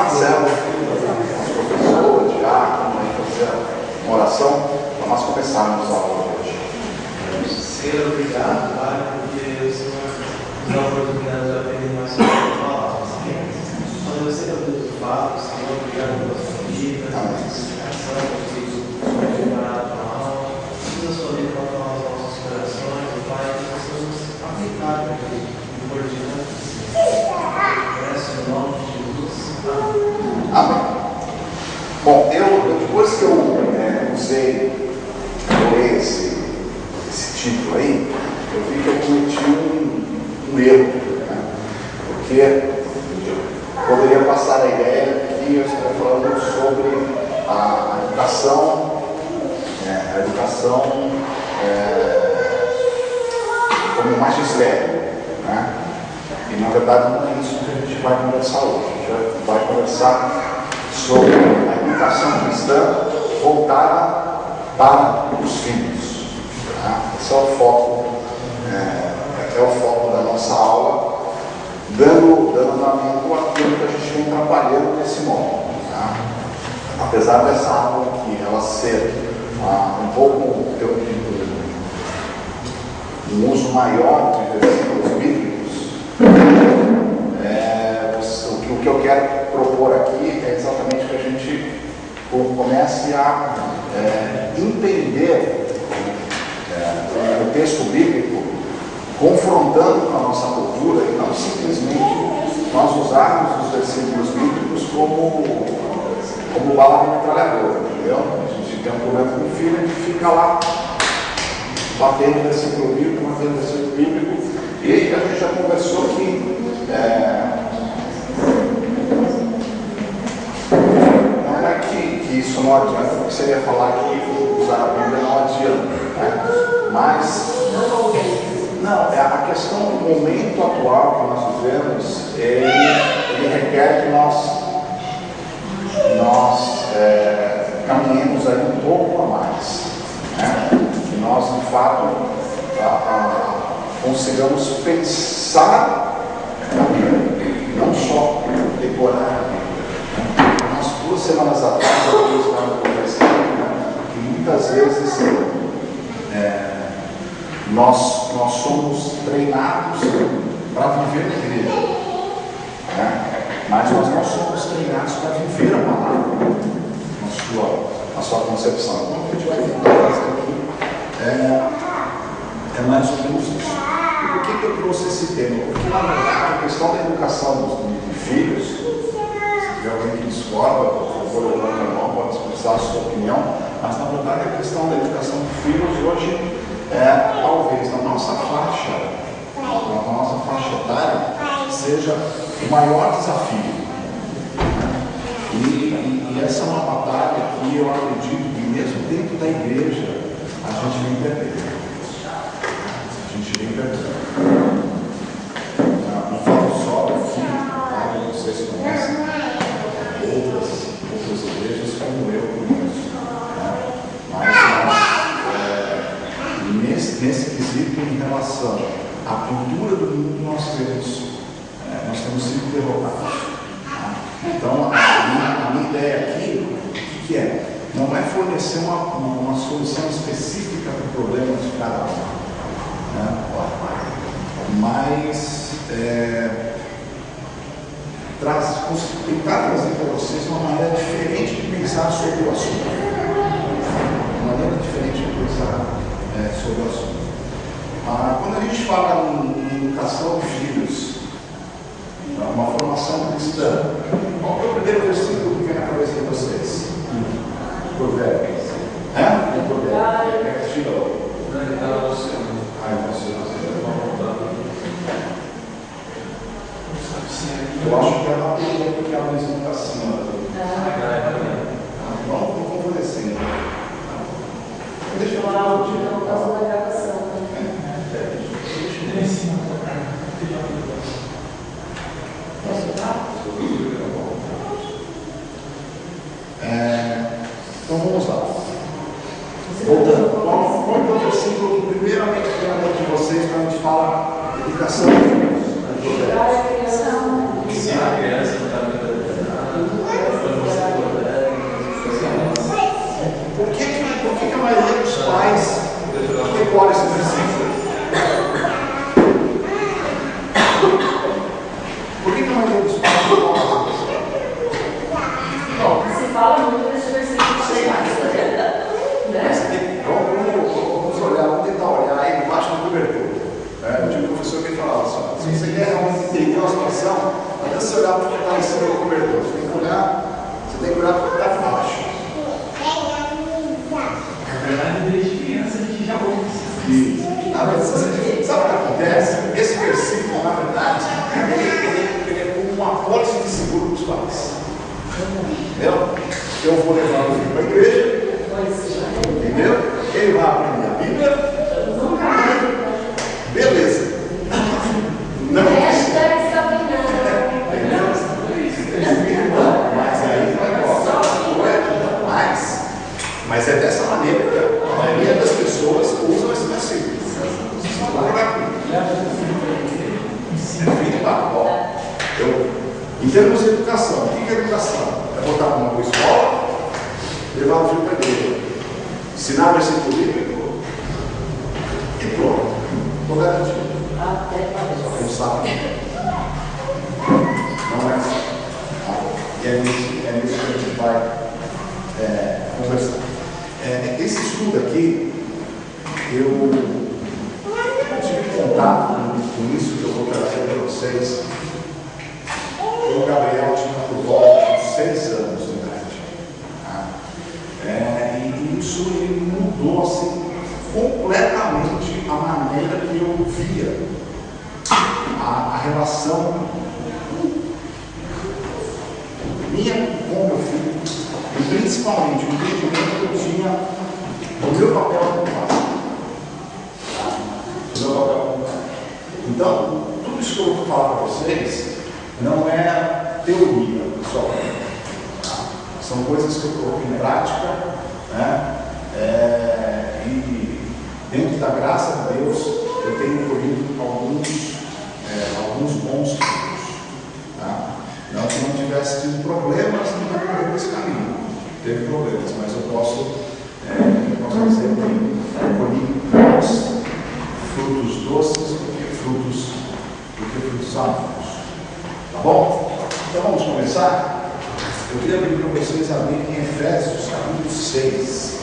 Marcelo, professor, diácono, fazer uma oração para nós começarmos a aula hoje. Senhor, obrigado, Pai, porque o Senhor nos dá a oportunidade de aprender mais sobre a palavra. Quando você é o Deus do fato, Senhor, obrigado pela sua vida, pela sua explicação, por tudo preparado para a aula. Usa a sua vida para falar aos nossos corações, Pai, que possamos aplicar no por diante. Peço em nome de Jesus. Amém. Bom, eu depois que eu usei esse título aí, eu vi que eu cometi um erro, né? Porque eu poderia passar a ideia que eu estou falando sobre a educação como magistério, né? E na verdade não é isso que a gente vai conversar hoje. A gente vai conversar sobre a educação cristã voltada para os filhos. Tá? Esse é o foco da nossa aula, dando andamento àquilo que a gente vem trabalhando nesse modo. Tá? Apesar dessa aula aqui, ela ser um pouco, um uso maior de versículos bíblicos, o que eu quero propor aqui é exatamente que a gente comece a entender o texto bíblico, confrontando com a nossa cultura, e não simplesmente nós usarmos os versículos bíblicos como bala de metralhadora, entendeu? A gente tem um problema com o filho, a gente fica lá batendo versículo bíblico, e aí a gente já conversou que não é que isso não adianta, porque você ia falar que usar a Bíblia não adianta, né? Mas não, a questão do momento atual que nós vivemos, ele requer que nós caminhemos aí um pouco a mais, né? Que nós de fato consigamos pensar na Bíblia, não só decorar a Bíblia. Umas 2 semanas atrás eu estava conversando, né, que muitas vezes nós somos treinados para viver na igreja, né? Mas nós não somos treinados para viver a palavra na sua concepção. Então o que a gente vai tentar fazer aqui é mais ou menos isso. E por que eu trouxe esse tema? Porque na verdade a questão da educação de filhos, se tiver alguém que discorda, por favor, levanta a mão, pode expressar a sua opinião, mas na verdade a questão da educação de filhos hoje talvez na nossa faixa etária, seja o maior desafio. E essa é uma batalha que eu acredito que mesmo dentro da igreja a gente vem perdendo. Não falo só aqui, tá? Vocês conhecem outras igrejas como eu conheço, né? Mas nesse quesito em relação à cultura do mundo nós temos sido derrotados. Tá? Então a minha ideia aqui, o que é? Não é fornecer uma solução específica para o problema de cada um, né? Mas tentar trazer para vocês uma maneira diferente de pensar sobre o assunto. Uma maneira diferente de pensar sobre o assunto. Quando a gente fala em educação de filhos, uma formação cristã, qual é o primeiro versículo que vem na cabeça de vocês? Provérbios. Provérbios. Eu acho que é uma pergunta que a Luísa está acima. Vamos fazer assim. Deixa eu falar o dia. Não, causa da gravação. Deixa eu em cima. Posso dar? Então vamos lá. Voltando. Qual é o versículo que primeiramente vem na mente de vocês quando a gente fala de educação? Criação. Ensina a criança no caminho da verdade. pais. Decora esse versículo. Por que a maioria dos pais não gosta? Bom, se fala muito nesse versículo 6, né? Vamos olhar, vamos tentar olhar aí embaixo do cobertor. Eu tinha um professor que falava assim: se você quer realmente entender uma situação, não adianta você olhar para o que está em cima do cobertor. Você tem que olhar para o que está embaixo. Na verdade, desde criança a gente já ouve isso. Sabe o que acontece? Esse versículo, na verdade, ele é como uma apólice de seguro para os pais. Entendeu? Eu vou levar o filho para a igreja, entendeu? Ele vai aprender a Bíblia. Beleza. Não. Mas aí vai embora. Mas é dessa maneira que a maioria das pessoas usam esse versículo. Em termos de educação, o que é educação? É botar uma boa escola, levar o filho para a igreja, ensinar versículo bíblico e pronto. Estou garantido. Só que sabe. Não é assim. E é nisso que a gente vai conversar. Esse estudo aqui, eu tive contato com isso que eu vou trazer para vocês. O Gabriel tinha por volta de 6 anos de idade. E isso ele mudou assim, completamente a maneira que eu via a relação minha com meu filho, e principalmente o entendimento que eu tinha do meu papel como pai. Então, tudo isso que eu vou falar para vocês não é teoria só. São coisas que eu coloco em prática, né? E dentro da graça de Deus, eu tenho colhido alguns bons frutos. Tá? Não que não tivesse tido problemas no decorrer desse caminho. Teve problemas, mas eu posso dizer que eu colhi bons frutos doces do que frutos amargos. Tá bom? Então vamos começar? Eu queria pedir para vocês abrirem em Efésios capítulo 6.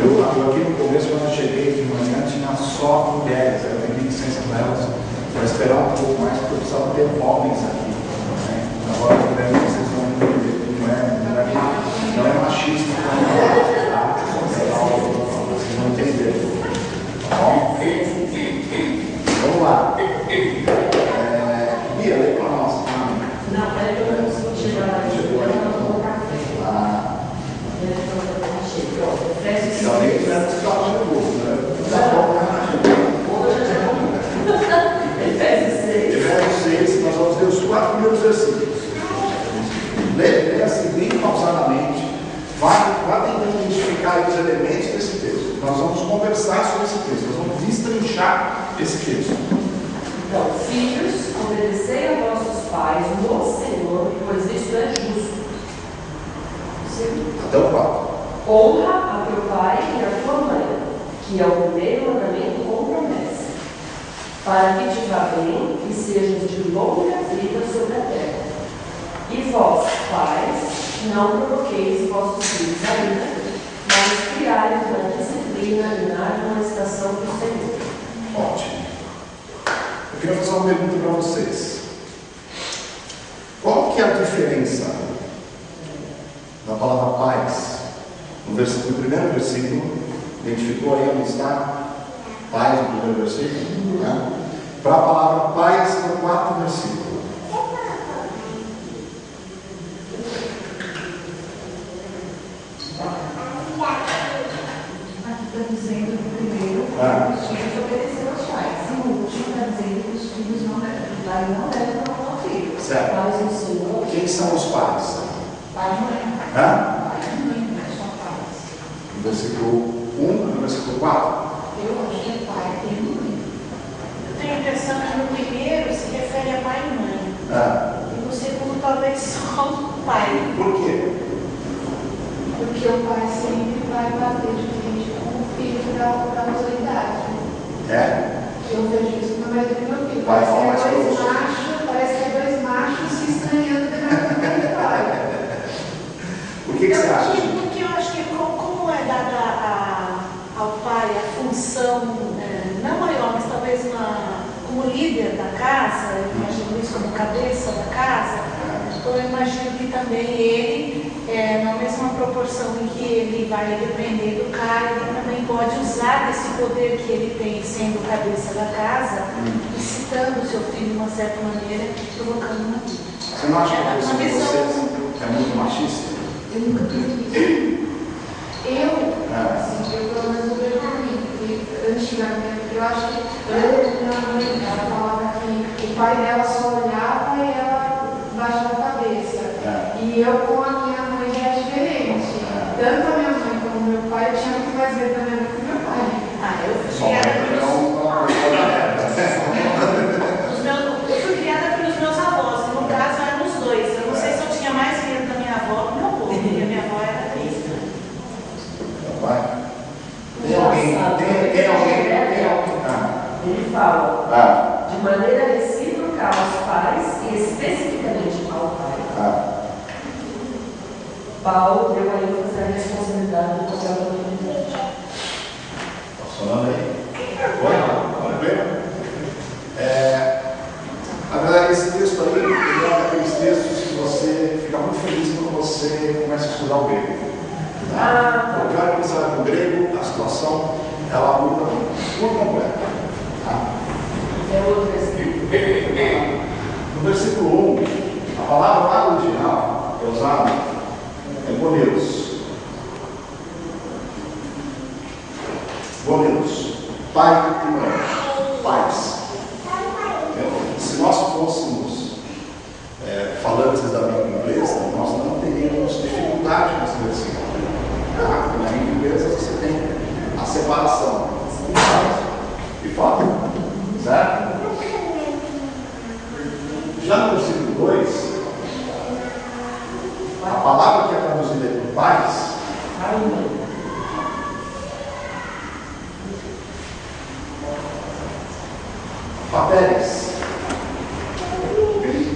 Eu aqui no começo, quando eu cheguei de manhã, tinha só mulheres. Eu pedi licença para elas para esperar um pouco mais, porque eu precisava ter homens aqui. Né? Agora, vocês vão entender que não é machista, tá? Vocês vão entender. Tá bom? Vamos lá. Bia, lê para nós. Não, eu não consigo chegar. Chegou aí. Efésios 6. Ainda bem que não é que você está falando pouco, né? Efésios 6. Nós vamos ler os 4 primeiros versículos. Lê assim, bem pausadamente. Vá tentando identificar os elementos desse texto. Nós vamos conversar sobre esse texto. Nós vamos destrinchar esse texto. Então, filhos, obedecei a vossos pais no Senhor, pois isto é justo. Até o 4. Honra a teu pai e a tua mãe, que é o primeiro mandamento com promessa, para que te vá bem e sejas de longa vida sobre a terra. E vós, pais, não provoqueis vossos filhos a ira, mas criai-os na disciplina e na admoestação do Senhor. Ótimo. Eu queria fazer uma pergunta para vocês. Qual que é a diferença da palavra pais no primeiro versículo? Identificou aí onde está pais no primeiro versículo? Né? Para a palavra pais no 4º versículo. Está dizendo no primeiro, os filhos obedeceram aos pais. E no último está dizendo que os filhos não devem provar o filho. Certo. Pais do Senhor. Quem são os pais? Pai e mãe. Hã? Pai e mãe, não é só pais. No versículo 1 e no versículo 4. Eu achei pai e mãe. Eu tenho a impressão que no primeiro se refere a pai e mãe. provavelmente só o pai. Por quê? Porque o pai sempre vai bater de frente com o filho da autoridade. É? Eu vejo isso na maioria do meu filho. Vai falar mais pra você. Parece que é dois machos se estranhando dentro do território. Por que você acha? Porque eu acho que como é dada ao pai a função, não maior, mas talvez como líder da casa, eu imagino isso como cabeça da casa, então eu imagino que também ele, na mesma proporção em que ele vai depender do cara, ele também pode usar desse poder que ele tem sendo cabeça da casa, incitando o seu filho de uma certa maneira, provocando uma vida. Você não acha que a visão de vocês é muito machista? Eu nunca fiz isso. Assim, eu pelo menos vejo por mim, porque antigamente, eu acho que minha mãe, ela falava que o pai dela só olhava e ela baixava a cabeça. E eu com a minha mãe já é diferente. Tanto a minha mãe como o meu pai, eu tinha muito mais medo da minha mãe que do meu pai. Eu fui criada pelos meus avós, no caso eram os dois. Eu não sei se eu tinha mais medo da minha avó do meu avô, porque a minha avó era triste. Tem alguém? Ele fala de maneira recíproca aos pais e especificamente ao pai. Paulo deu a ênfase à responsabilidade do papel da autoridade. Está funcionando aí? Pode ver? Na verdade, esse texto aí é um daqueles textos que você fica muito feliz quando você começa a estudar o grego. Porque a hora que você vai para o grego, a situação ela muda por completo. É outro versículo. No versículo 1, a palavra lá original é usada goleiros. Goleiros. Pai e mãe. Pais. Se nós fôssemos falantes da língua inglesa, nós não teríamos dificuldade nesse versículo. Na língua inglesa você tem a separação de pai e father. Certo? Já no versículo 2, a palavra que é traduzida por pais, pateres,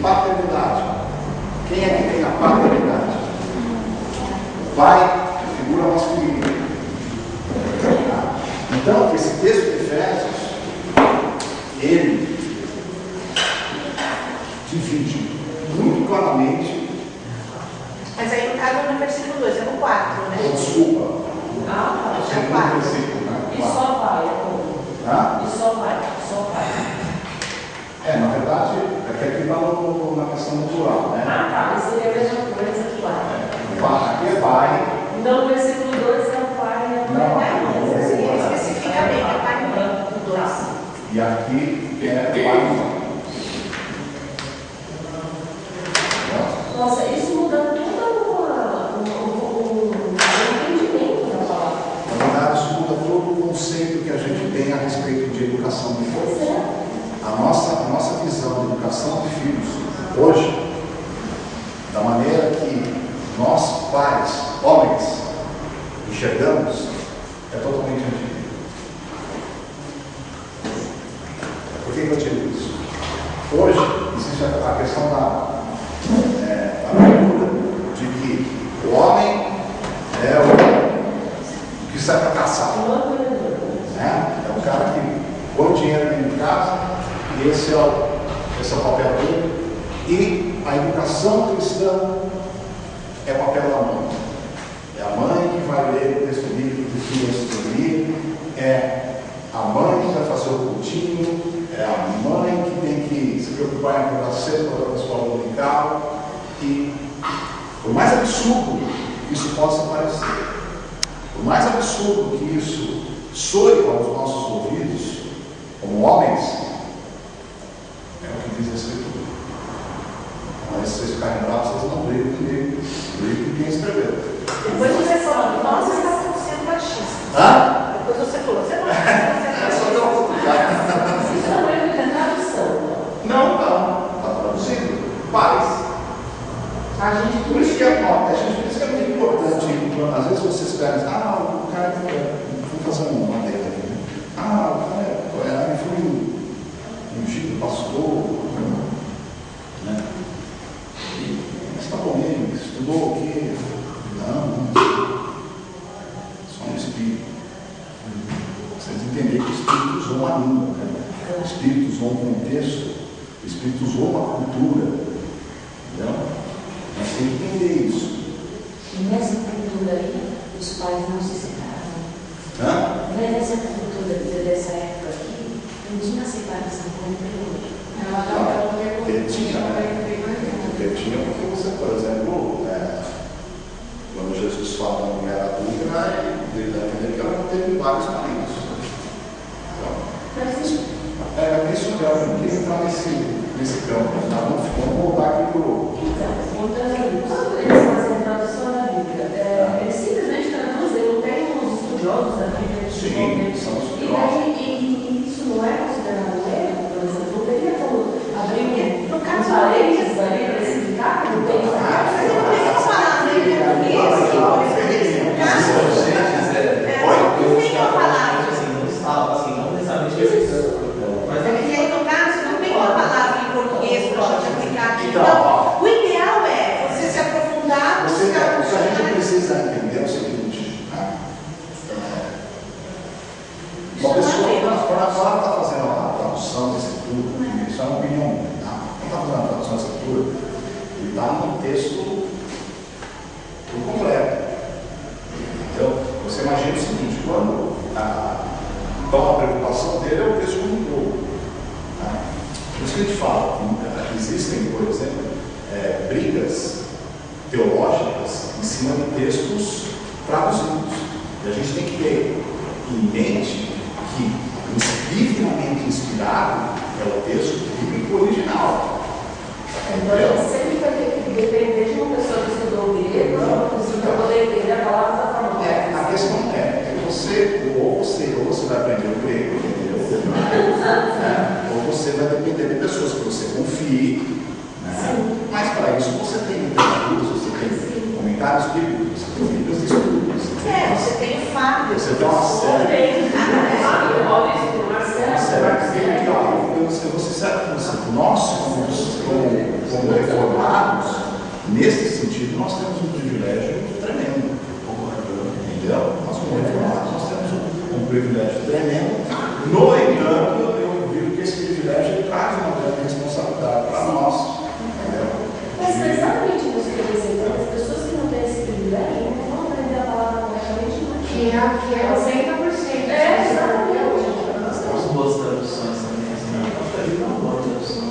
paternidade. Quem é que tem a paternidade? O pai é figura masculina. Então, esse texto de Efésios, ele divide muito claramente. Mas aí no caso no versículo 2, é no 4, né? Desculpa. É o 4. E só pai, E só pai, só pai. Na verdade, é que aqui está na questão do plural, né? Mas seria a mesma coisa que pai. Aqui é pai. Então, no versículo 2 é o pai e a mãe. Especificamente, é pai e mãe, o 2. E aqui é pai e mãe. Nossa, isso muda todo o entendimento da palavra. Na verdade, isso muda todo o conceito que a gente tem a respeito de educação de filhos. A nossa visão de educação de filhos, hoje, da maneira que nós, pais, homens, enxergamos, é totalmente antiga. Por que eu digo isso? Hoje, existe a questão da cultura de que o homem é o que sai para caçar. É o cara que põe o dinheiro dentro de casa e esse é o papel dele. E a educação cristã é o papel da mãe. É a mãe que vai ler o texto bíblico que o filho vai escrever, é a mãe que vai fazer o cultinho, é a mãe que tem que se preocupar em acordar cedo para ir para a escola dominical. E por mais absurdo que isso possa parecer, por mais absurdo que isso soe aos nossos ouvidos, como homens, é o que diz a Escritura. Mas se vocês ficarem bravos, vocês não brigam comigo, brigam com quem escreveu. Depois você falou, nós estamos sendo machistas. Depois você falou, você não está sendo machista. Isso não é tradução. Não, está traduzido. Pais. Por isso que é muito importante. Às vezes vocês pensam, o cara foi fazer uma madeira ali, né? O cara foi ungido, pastor, né? Mas está bom, ele estudou o quê? Não. Só um espírito. Vocês entenderem que o espírito usou uma língua, né? O espírito usou um contexto, o espírito usou uma cultura. Entendeu? Nós temos que entender isso. E nessa cultura aí, os pais não se separavam. Nessa cultura dessa época aqui, não tinha separação como tem hoje. Ele tinha, porque você, por exemplo, quando Jesus fala da mulher adulta, ele dá a entender que ela não teve vários maridos. Então, isso eu não queria entrar nesse campo, tá? Vamos voltar aqui para o. Quando eles fazem a tradução da Bíblia, eles simplesmente traduzem, não tem uns estudiosos da Bíblia. Sim, são estudiosos. E isso não é considerado um erro, por exemplo, não teria como abrir No caso, parênteses ali para explicar que não tem isso. Mas eu não tenho como falar nem português, que, por exemplo, no caso, não tem uma palavra. Não necessariamente. E aí, no caso, não tem uma palavra em português para a gente aplicar aqui. Então, Então, o ideal é você se aprofundar, O que buscar a gente um precisa entender é o seguinte, uma pessoa, quando ela está fazendo a tradução da escritura, isso é uma opinião minha, tá? Quando está fazendo a tradução da escritura, ele está num texto por completo. Então, você imagina o seguinte, então a preocupação dele é o texto como um todo. Tá? Por isso que a gente fala, que existem, por exemplo, brigas teológicas em cima de textos traduzidos. E a gente tem que ter em mente que o divinamente inspirado é o texto bíblico original. Então, a gente sempre vai ter que depender de uma pessoa que estudou grego, para poder entender a palavra da forma correta. A questão é que ou você vai aprender o grego, entendeu? Ou você vai depender de pessoas que você confie, né? Mas para isso você tem literaturas, você tem comentários bíblicos, você tem livros de estudos. você tem o Fábio. Você tem uma série. Eu vou ser sério com você. Nós, como reformados, nesse sentido, nós temos um privilégio tremendo. Entendeu? Nós, como reformados, nós temos um privilégio tremendo. No entanto, eu digo que esse privilégio traz uma grande responsabilidade para nós. Entendeu? Mas é exatamente isso que eu disse. As pessoas que não têm esse privilégio não vão aprender a palavra corretamente nunca. Que é o 100%. Exatamente. Nós temos boas traduções também, assim, não boa tradução.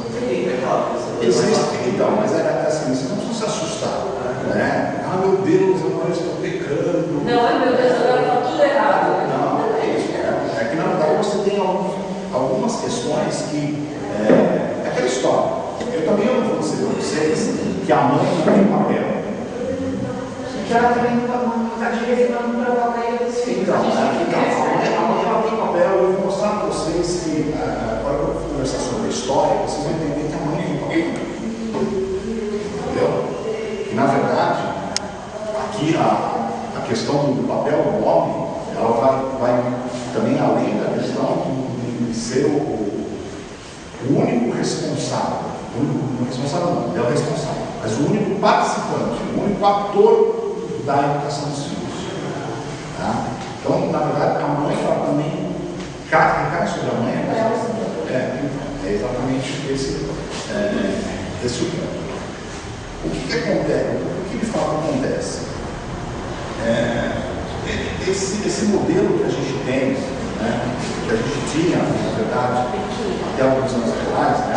Existe, então, mas assim, você não precisa se assustar. Né? Meu Deus, eu estou pecando. Não, meu Deus, agora está tudo errado. Não é isso. É que na verdade você tem algumas questões que. É aquela história. Eu também não vou dizer para vocês que a mãe não tem papel. Já também de vez em quando provoca aí os filhos. Então, a mãe ela tem papel. Eu vou mostrar para vocês que, agora que eu vou conversar sobre a história, vocês vão entender que a mãe tem papel. Entendeu? Que na verdade, aqui a questão do papel do homem, ela vai também além da questão de ser o único responsável. O único responsável não, é o responsável, mas o único participante, o único ator da educação dos filhos. Tá? Então, na verdade, a mãe ela também recai sobre a mãe. É exatamente esse o ponto. O que acontece? O que de fato acontece? Esse modelo que a gente tem, né, que a gente tinha, na verdade, até alguns anos atrás, né,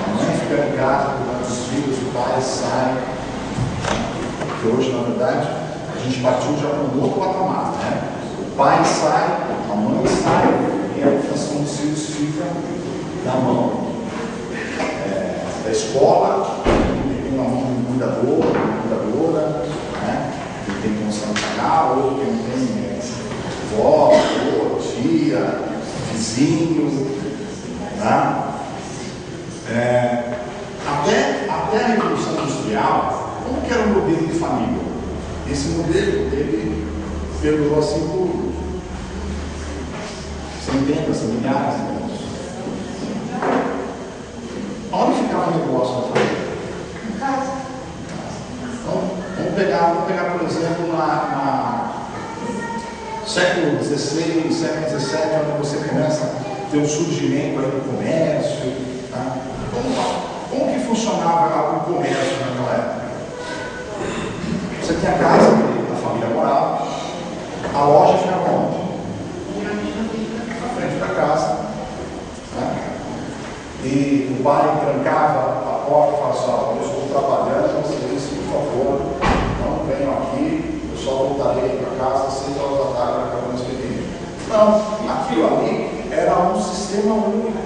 a mãe fica em casa, cuidando dos filhos, o pai sai, que hoje, na verdade, a gente partiu já para um outro patamar. Né? O pai sai, a mãe sai, e a educação dos filhos fica na mão da escola. Um cuidador, uma cuidadora, né? Quem tem condição de pagar, ou quem tem vó, tia, vizinho, tá? Até a Revolução Industrial, que era o modelo de família? Esse modelo, ele perdurou assim por centenas, milhares de anos. Onde ficava o negócio da família? Em casa. Então, vamos pegar por exemplo, século XVI, século XVII, onde você começa a ter um surgimento aí do comércio. Tá? Como que funcionava o comércio naquela época? Você tinha a casa que a família morava, a loja ficava onde? Na frente da casa. Tá? E o pai trancava a porta e falava assim: ó, eu estou trabalhando, vocês, por favor, não venham aqui, eu só voltarei para casa às 6 horas da tarde para acabar o expediente. Não, aquilo ali era um sistema único.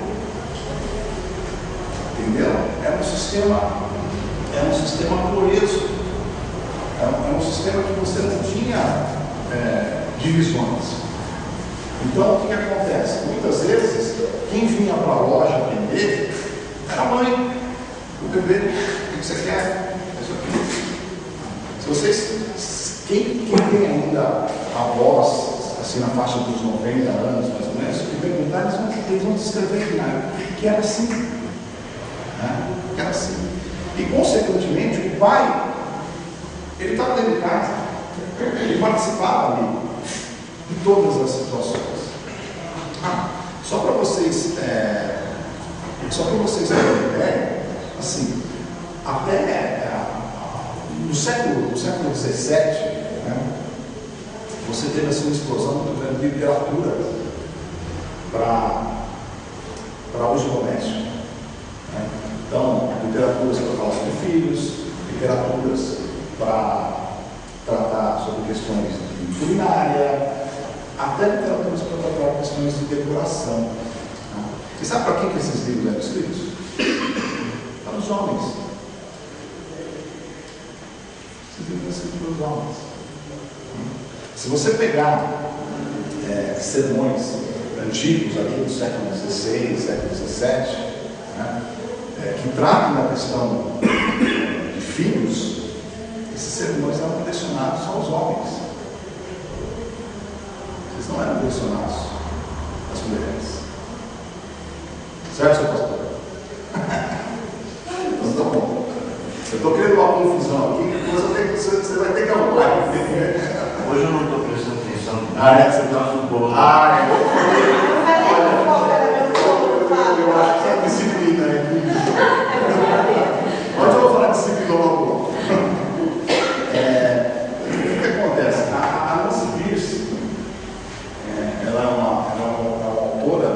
Entendeu? Era um sistema coeso. Era um sistema que você não tinha divisões. Então, o que acontece? Muitas vezes, quem vinha para a loja atender era a mãe. O bebê, o que você quer? Isso aqui. Se vocês, quem tem ainda avós, assim, na faixa dos 90 anos, mais ou menos, se perguntar, eles vão descrever que era assim. Né? Que era assim. E, consequentemente, o pai, ele estava dentro de casa. Ele participava ali de todas as situações. Só para vocês terem ideia, assim, até no século XVII, né, você teve assim, uma explosão muito grande de literatura para uso doméstico. Né? Então, literaturas para falar sobre filhos, literaturas para tratar sobre questões de culinária, até literaturas para tratar questões de decoração. Né? E sabe para quem que esses livros eram escritos? Para os homens. Esses livros eram escritos para os homens. Se você pegar sermões antigos aqui do século XVI, século XVII, né, que tratam da questão de filhos, esses sermões eram direcionados aos homens. Eles não eram direcionados às mulheres. Certo, seu pastor? Então tá bom. Eu estou querendo uma confusão aqui, depois você vai ter que arrumar. Hoje eu não estou prestando atenção. Você está no bolo. Eu acho que é disciplina aqui. Mas eu vou falar de disciplina logo. O que acontece? A Nancy Pierce, ela é uma autora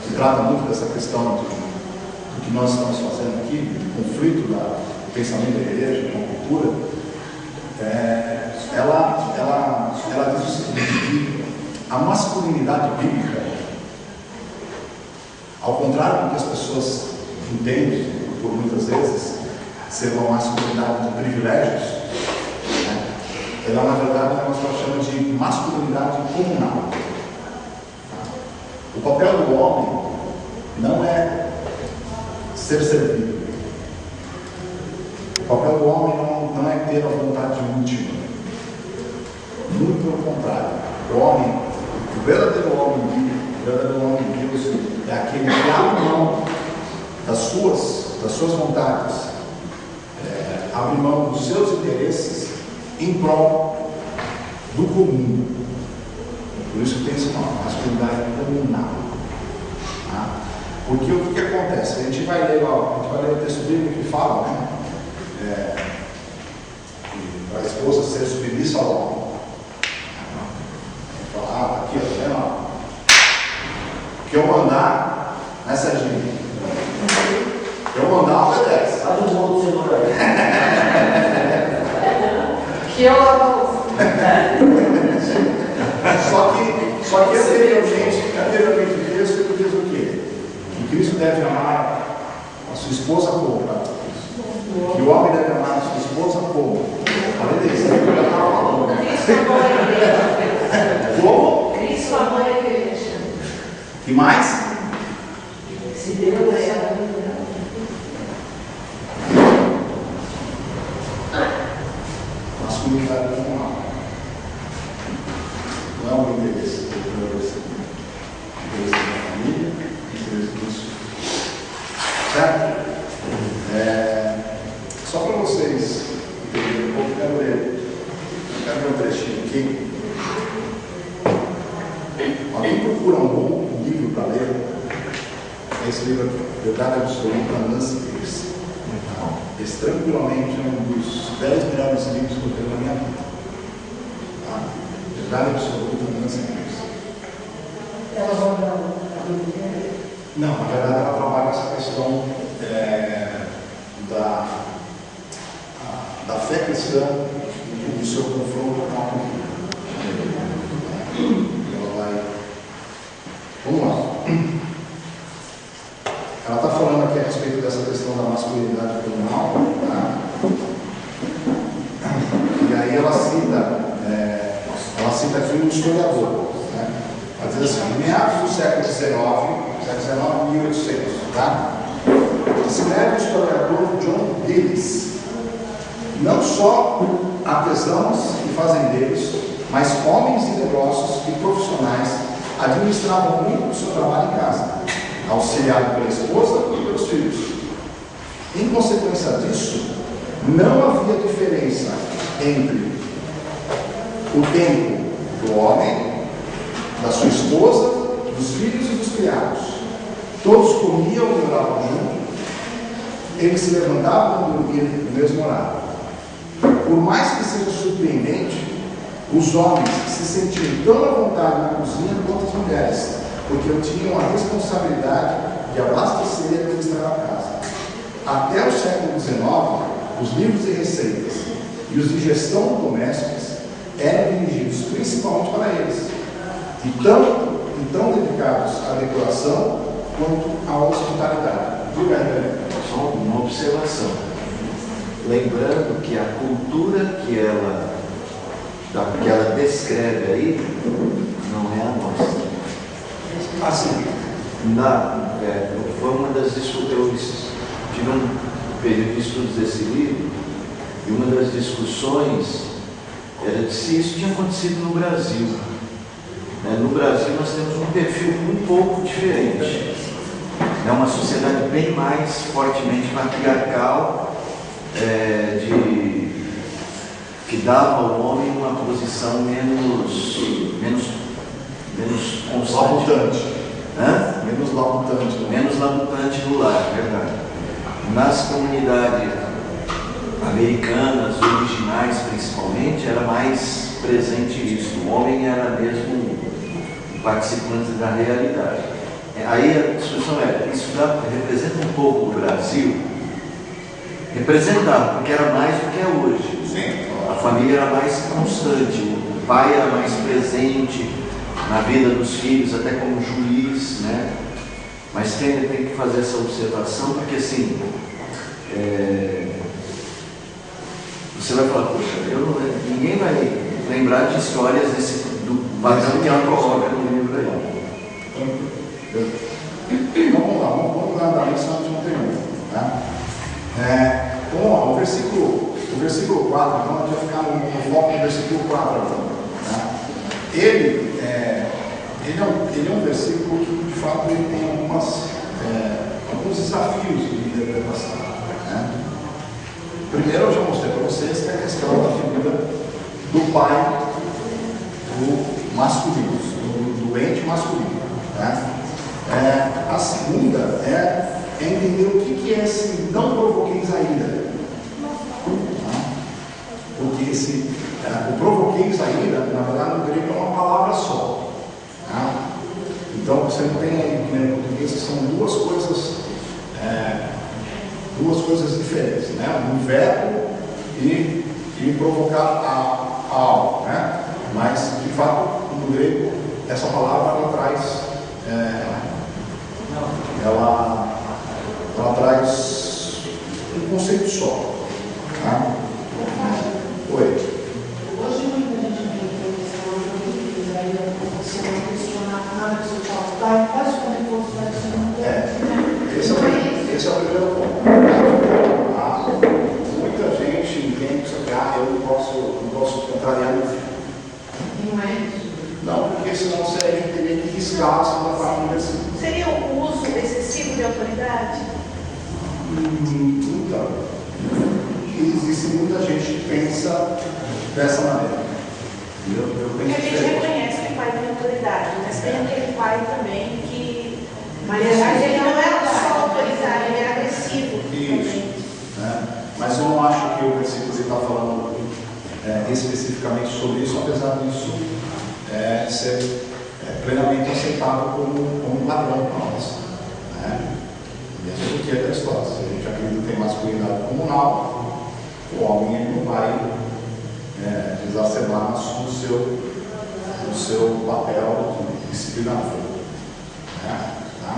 que trata muito dessa questão do que nós estamos fazendo aqui, do conflito do pensamento da igreja com a cultura. Ela diz o seguinte, que a masculinidade bíblica, ao contrário do que as pessoas entendem, por muitas vezes, ser uma masculinidade de privilégios, né? Ela, na verdade, é uma que chama de masculinidade comunal. O papel do homem não é ser servido. O papel do homem não é ter a vontade última. Muito pelo contrário. O verdadeiro homem de Deus é aquele que abre mão das suas vontades, abre mão dos seus interesses em prol do comum. Por isso tem essa masculinidade comunal. Tá? Porque o que acontece? A gente vai ler o texto bíblico que fala, né? Para a esposa ser submissa ao homem. Falar, aqui, tá vendo? O que eu mandar, né, Serginho? O que eu mandar, obedece. Faz um bolo de cenoura aí. Que eu amo. Só que anteriormente o texto diz o quê? Que Cristo deve amar a sua esposa como? Que o homem deve amar a sua esposa como? Além disso, eu já estava falando. Cristo amou a igreja. Como? Cristo amou a igreja. E mais? Se Deus é masculinidade comunal. Não é um interesse do interesse da família, interesse dos filhos. Certo? Só para vocês entenderem um pouco, quero ler um trechinho aqui. Alguém procura um bom livro para ler? Esse livro aqui, Verdade Absoluta, Nancy Pierce. Esse tranquilamente é um dos 10 melhores livros que eu tenho na minha vida. Tá? Verdade Absoluta, Nancy Pierce. Ela vai dar uma. Não, na verdade ela trabalha essa questão da fé cristã e do seu confronto com a cultura. Ela vai. Vamos lá. Ela está falando aqui a respeito dessa questão da masculinidade comunal, tá? E aí ela cita aqui um historiador, né? Ela diz assim: em meados do século XIX, 1800, tá? Escreve o historiador John Dillis: não só artesãos e fazendeiros, mas homens de negócios e profissionais administravam muito o seu trabalho em casa, auxiliado pela esposa e pelos filhos. Em consequência disso, não havia diferença entre o tempo do homem, da sua esposa, dos filhos e dos criados. Todos comiam e oravam juntos, eles se levantavam e dormiam no mesmo horário. Por mais que seja surpreendente, os homens se sentiam tão à vontade na cozinha quanto as mulheres, porque tinham a responsabilidade de abastecer e administrar a casa. Até o século XIX, os livros de receitas e os de gestão domésticos eram dirigidos principalmente para eles, e tão dedicados à decoração quanto à hospitalidade. Só uma observação. Lembrando que a cultura que ela descreve aí não é a nossa. Assim, foi uma das discussões. Eu tive um período de estudos desse livro, e uma das discussões era de se isso tinha acontecido no Brasil. No Brasil nós temos um perfil um pouco diferente. É uma sociedade bem mais fortemente patriarcal, que dava ao homem uma posição menos constante. Menos labutante no lar, verdade. Nas comunidades americanas, originais principalmente, era mais presente isso. O homem era mesmo participante da realidade. Aí a discussão isso representa um pouco o Brasil? Representava, porque era mais do que é hoje. sim. A família era mais constante, o pai era mais presente na vida dos filhos, até como juiz, né? Mas tem que fazer essa observação, porque assim, você vai falar, poxa, ninguém vai lembrar de histórias do padrão que ela coloca no livro aí. Então vamos lá, vamos dar a lição de um termino. Tá? O versículo 4, então a gente vai ficar no foco do versículo 4 agora. Tá? Ele é um versículo que, de fato, ele tem alguns desafios de interpretação. Né? Primeiro, eu já mostrei para vocês que é a questão da figura do pai, do masculino, do ente masculino. Tá? A segunda é entender o que é esse não provoqueis a ira. Porque o provoqueis a ira, na verdade, no grego é uma palavra só. Tá? Então você não tem aí no português, são duas coisas diferentes, né? Um verbo e provocar algo, né? Mas de fato no grego essa palavra ela traz ela traz um conceito só. Tá? Oi. Hoje muita gente vem e aí você não questiona nada do seu pai, quase como fosse vai ser Esse é o primeiro ponto. Muita gente entende que eu não posso posso contrariar meu filho. Não é isso? Não, porque senão você teria que riscar a segunda parte do versículo. Seria o uso excessivo de autoridade? Então, existe muita gente que pensa dessa maneira. Eu Porque penso a gente diferente. reconhece que o pai tem autoridade, mas tem aquele pai também que. Mas ele não é só autoridade, ele é agressivo. Isso. Né? Mas eu não acho que o versículo está falando especificamente sobre isso, apesar disso ser plenamente aceitável como padrão para nós. Né? Mesmo porque é da história. Se a gente acredita em masculinidade comunal, o homem não vai exacerbar no seu papel de disciplinador. Né? Tá?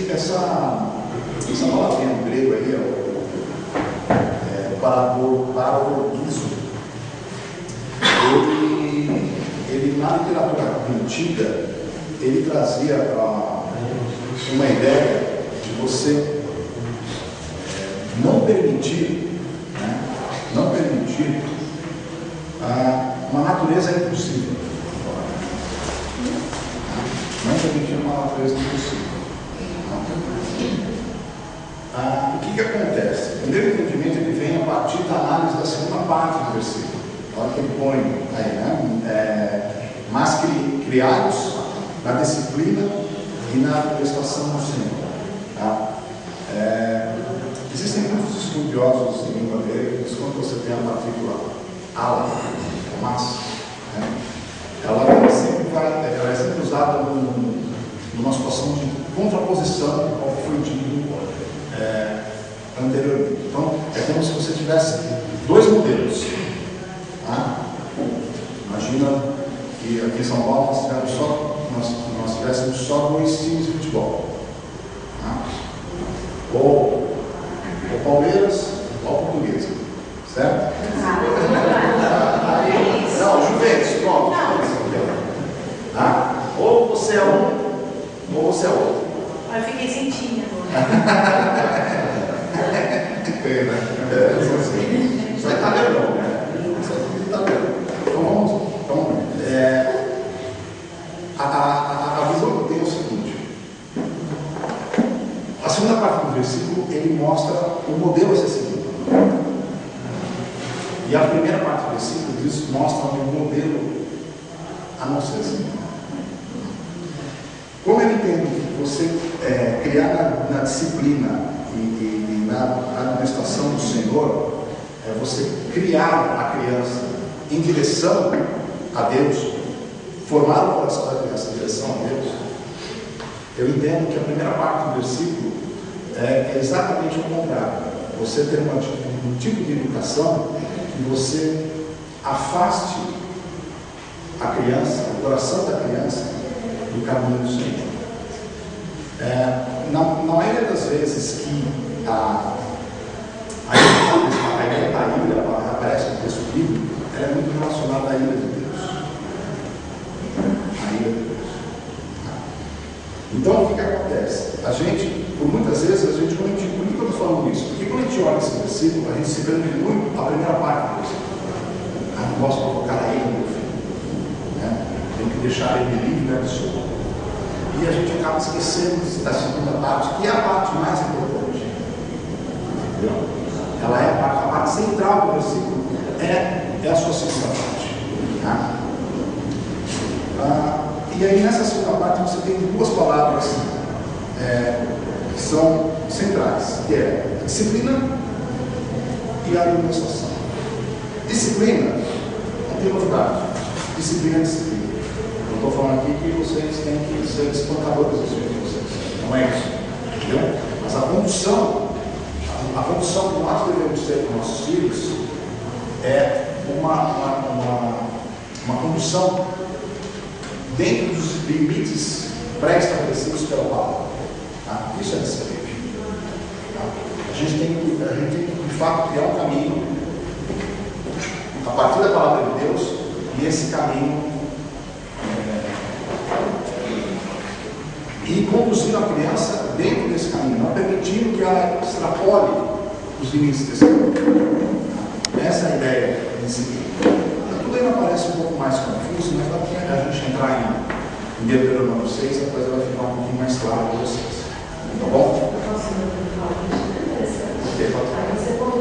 Essa palavrinha no grego aí, paragorgizo, ele na literatura antiga, ele trazia uma ideia de você não permitir uma natureza impossível. Não permitir uma natureza impossível. O que acontece? O meu entendimento ele vem a partir da análise da segunda parte do versículo. Olha que ele põe aí, né? Mas criados na disciplina e na prestação do Senhor. Tá? Existem muitos estudiosos de língua grega que dizem que quando você tem a partícula ala, mas, ela é sempre usada numa situação de contraposição ao que foi dito anteriormente. Então, é como se você tivesse dois modelos. Tá? Imagina que aqui em São Paulo nós tivéssemos só dois times de futebol. Tá? Ou Palmeiras ou Portuguesa. Certo? Não, Juventus, pronto. Tá? Ou você é um, ou você é outro. Eu fiquei sentinha agora. Isso aí tá legal, né? Isso aí tá legal. Então, a visão que tem é o seguinte: a segunda parte do versículo ele mostra o modelo a ser seguido. E a primeira parte do versículo mostra o modelo a não ser seguido. Como eu entendo que você criar na disciplina e na administração do Senhor, você criar a criança em direção a Deus, formar o coração da criança em direção a Deus, eu entendo que a primeira parte do versículo é exatamente o contrário. Você ter um tipo de educação que você afaste a criança, o coração da criança, do caminho do Senhor. Na maioria das vezes que a ideia da ira aparece no texto bíblico, ela é muito relacionada à ira de Deus. A ira de Deus. Então, o que acontece? A gente, por muitas vezes, a gente não entende. Por que eu estou falando isso? Porque quando a gente olha esse versículo, a gente se prende muito a primeira parte do versículo. Não posso provocar a ira do meu filho. Tenho que deixar ele livre e absoluto. E a gente acaba esquecendo da segunda parte, que é a parte mais importante. Entendeu? Ela é a parte central do versículo, é a sua segunda parte. Tá? E aí nessa segunda parte você tem duas palavras que são centrais, que é a disciplina e a administração. Disciplina não tem novidade. Disciplina é disciplina. Não estou falando aqui que vocês têm que ser espancadores dos filhos de vocês. Não é isso. Entendeu? Mas a condução que nós devemos ter com nossos filhos é uma condução dentro dos limites pré-estabelecidos pela palavra. Tá? Isso é disciplina. Tá? A gente tem que, de fato, criar um caminho a partir da palavra de Deus, e esse caminho e conduzir a criança dentro desse caminho, não permitindo que ela extrapole os limites desse mundo. Essa é a ideia principal. Tudo ainda parece um pouco mais confuso, mas daqui a gente entrar em Deuteronômio 6, a coisa vai ficar um pouquinho mais clara para vocês. Tá bom? Aí você pode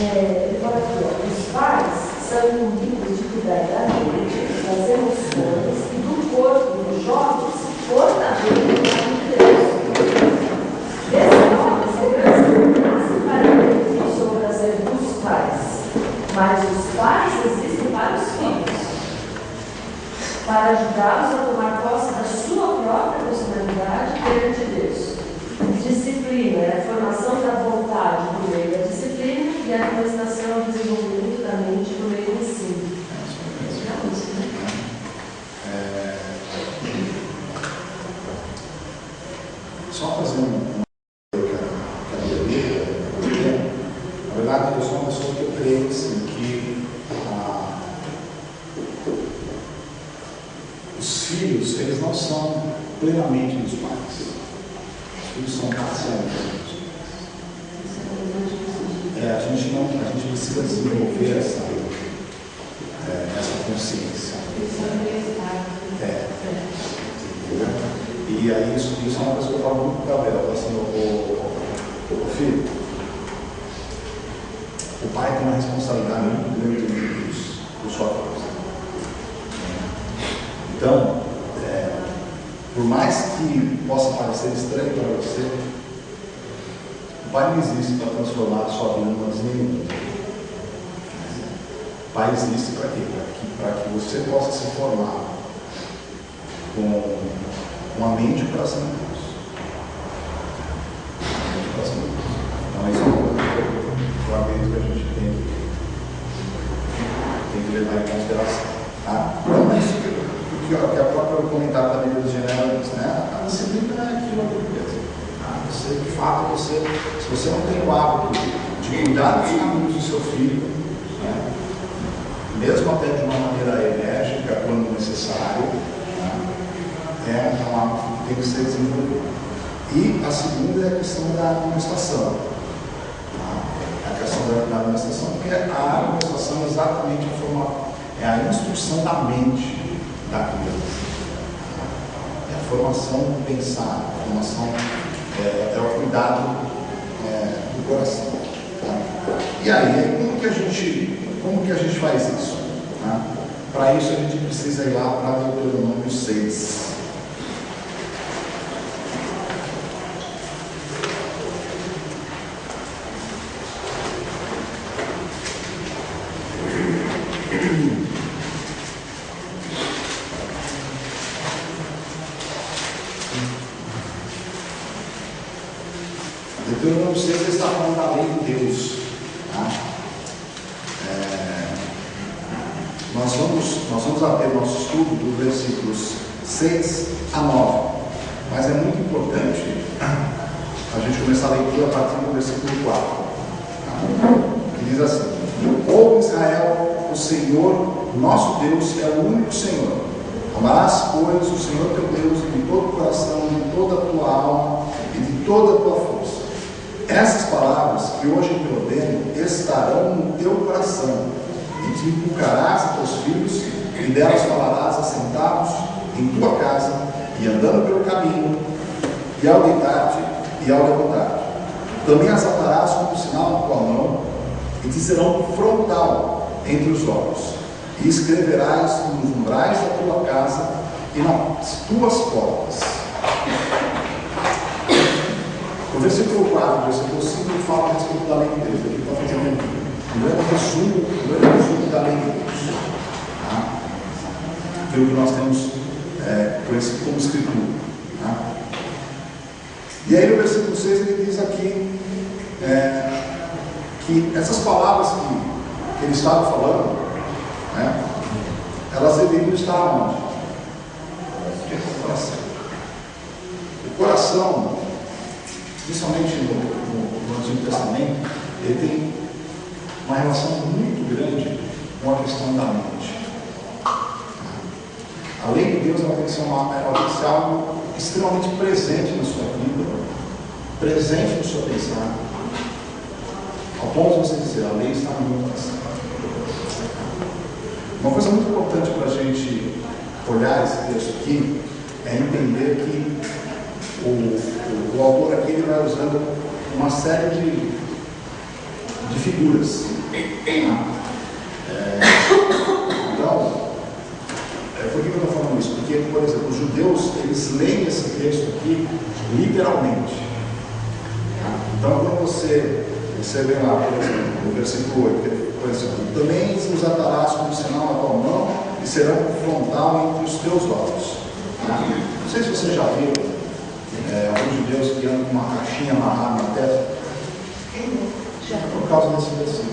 ele fala aqui, ó, os pais são incumbidos de cuidar da mente, das emoções e do corpo dos jovens, portadores da Deus. Dessa forma, as crianças nascem para o benefício ou prazer dos pais, mas os pais existem para os filhos, para ajudá-los a tomar posse da sua própria personalidade perante Deus. Disciplina é a formação da vontade por meio da disciplina e a administração e desenvolvimento da mente por meio do ensino. Só fazer na verdade, eu sou uma pessoa que eu creio assim, que os filhos, eles não são plenamente dos pais. Os filhos são parcialmente. A gente precisa desenvolver essa consciência. E aí isso é uma coisa que eu falo muito para ela. Eu falo assim, filho, o pai tem uma responsabilidade muito grande por sua causa. Então, por mais que possa parecer estranho para você, o pai não existe para transformar a sua vida numa desmenida. O pai existe para quê? Para que você possa se formar com a mente e o coração de Deus. Então, isso é uma coisa que a gente tem que levar em consideração. Tá? Então, é isso que a própria comentário da Bíblia de Genebra diz, né? A disciplina é aquilo que você, de fato, se você não tem o hábito de cuidar dos caminhos do seu filho, né? Mesmo até de uma maneira enérgica, quando necessário, né? É um hábito que tem que ser desenvolvido. E a segunda é a questão da administração. A questão da administração, porque a administração é exatamente a instrução da mente da criança. É a formação do pensar, a formação, é o cuidado do coração. Tá? E aí, como que a gente faz isso? Tá? Para isso a gente precisa ir lá para Deuteronômio 6. Deuteronômio 6 está falando da lei de Deus. Tá? Nós vamos até o nosso estudo dos versículos 6 a 9. Mas é muito importante a gente começar a leitura a partir do versículo 4. Tá? Que diz assim: Ouve Israel, o Senhor, nosso Deus, é o único Senhor. Amarás, pois, o Senhor teu Deus de todo o coração, de toda a tua alma e de toda a tua força. Essas palavras que hoje te ordeno estarão no teu coração, e te inculcarás a teus filhos, e delas falarás assentados em tua casa, e andando pelo caminho, e ao deitar-te e ao levantar-te. Também as atarás como sinal na tua mão, e te serão frontal entre os olhos, e escreverás nos umbrais da tua casa e nas tuas portas. O versículo 4, o versículo 5, fala a respeito da lei de Deus. Aqui está fazendo um grande resumo da lei de Deus. Tá? Aquilo que nós temos como escritura. Tá? E aí no versículo 6 ele diz aqui que essas palavras que ele estava falando, né, elas deveriam estar onde? No coração. O coração, principalmente no Antigo Testamento, ele tem uma relação muito grande com a questão da mente. A lei de Deus ela tem que ser algo extremamente presente na sua vida, presente no seu pensar, ao ponto de você dizer, a lei está no meu coração. Uma coisa muito importante para a gente olhar esse texto aqui é entender que o autor aqui ele vai usando uma série de figuras. Então, por que eu estou falando isso? Porque, por exemplo, os judeus, eles leem esse texto aqui literalmente. Então, quando você lê lá, por exemplo, no versículo 8, por exemplo, também os atarás como sinal na tua mão e serão um frontal entre os teus olhos. Não sei se você já viu alguns judeus que andam com uma caixinha amarrada na testa. Por causa desse versículo.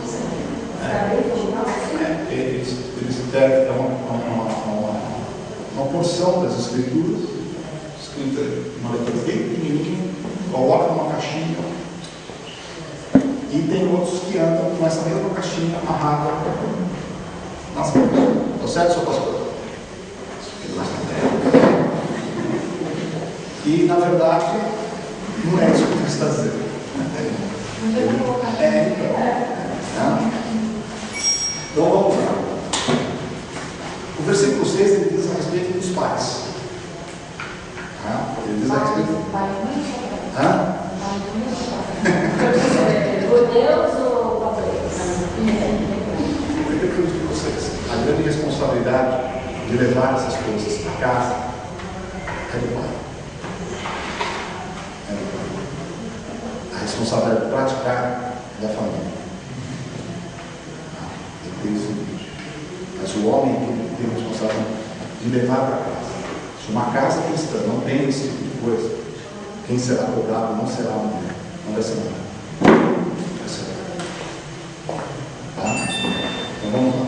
Eles interpretam uma porção das escrituras, escrita em uma letra bem pequenininha, colocam numa caixinha, e tem outros que andam com essa mesma caixinha amarrada nas mãos. Está certo, seu pastor? E, na verdade, não é isso que ele está dizendo. Então vamos lá. O versículo 6 ele diz a respeito dos pais. Ele diz a respeito. Deus ou papai? Eu digo para vocês, a grande responsabilidade de levar essas coisas para casa é do pai. A responsabilidade de praticar é da família. Mas o homem tem a responsabilidade de levar para casa. Se uma casa cristã não tem esse tipo de coisa, quem será cobrado não será a mulher, não vai ser a mulher. Tá? Então vamos lá.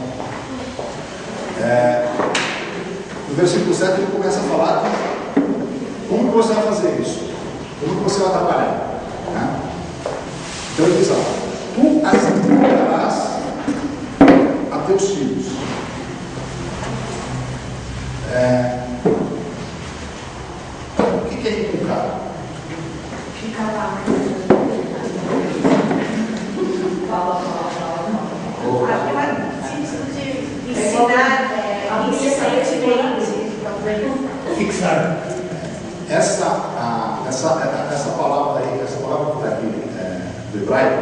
No versículo 7 ele começa a falar de como que você vai fazer isso, como que você vai trabalhar. Tá? Então ele diz: tu as inculcarás a teus filhos. O que é inculcar? Fica lá. Acho que vai no sentido de ensinar incessantemente. Fixar. Essa palavra aí, essa palavra que está aqui do hebraico,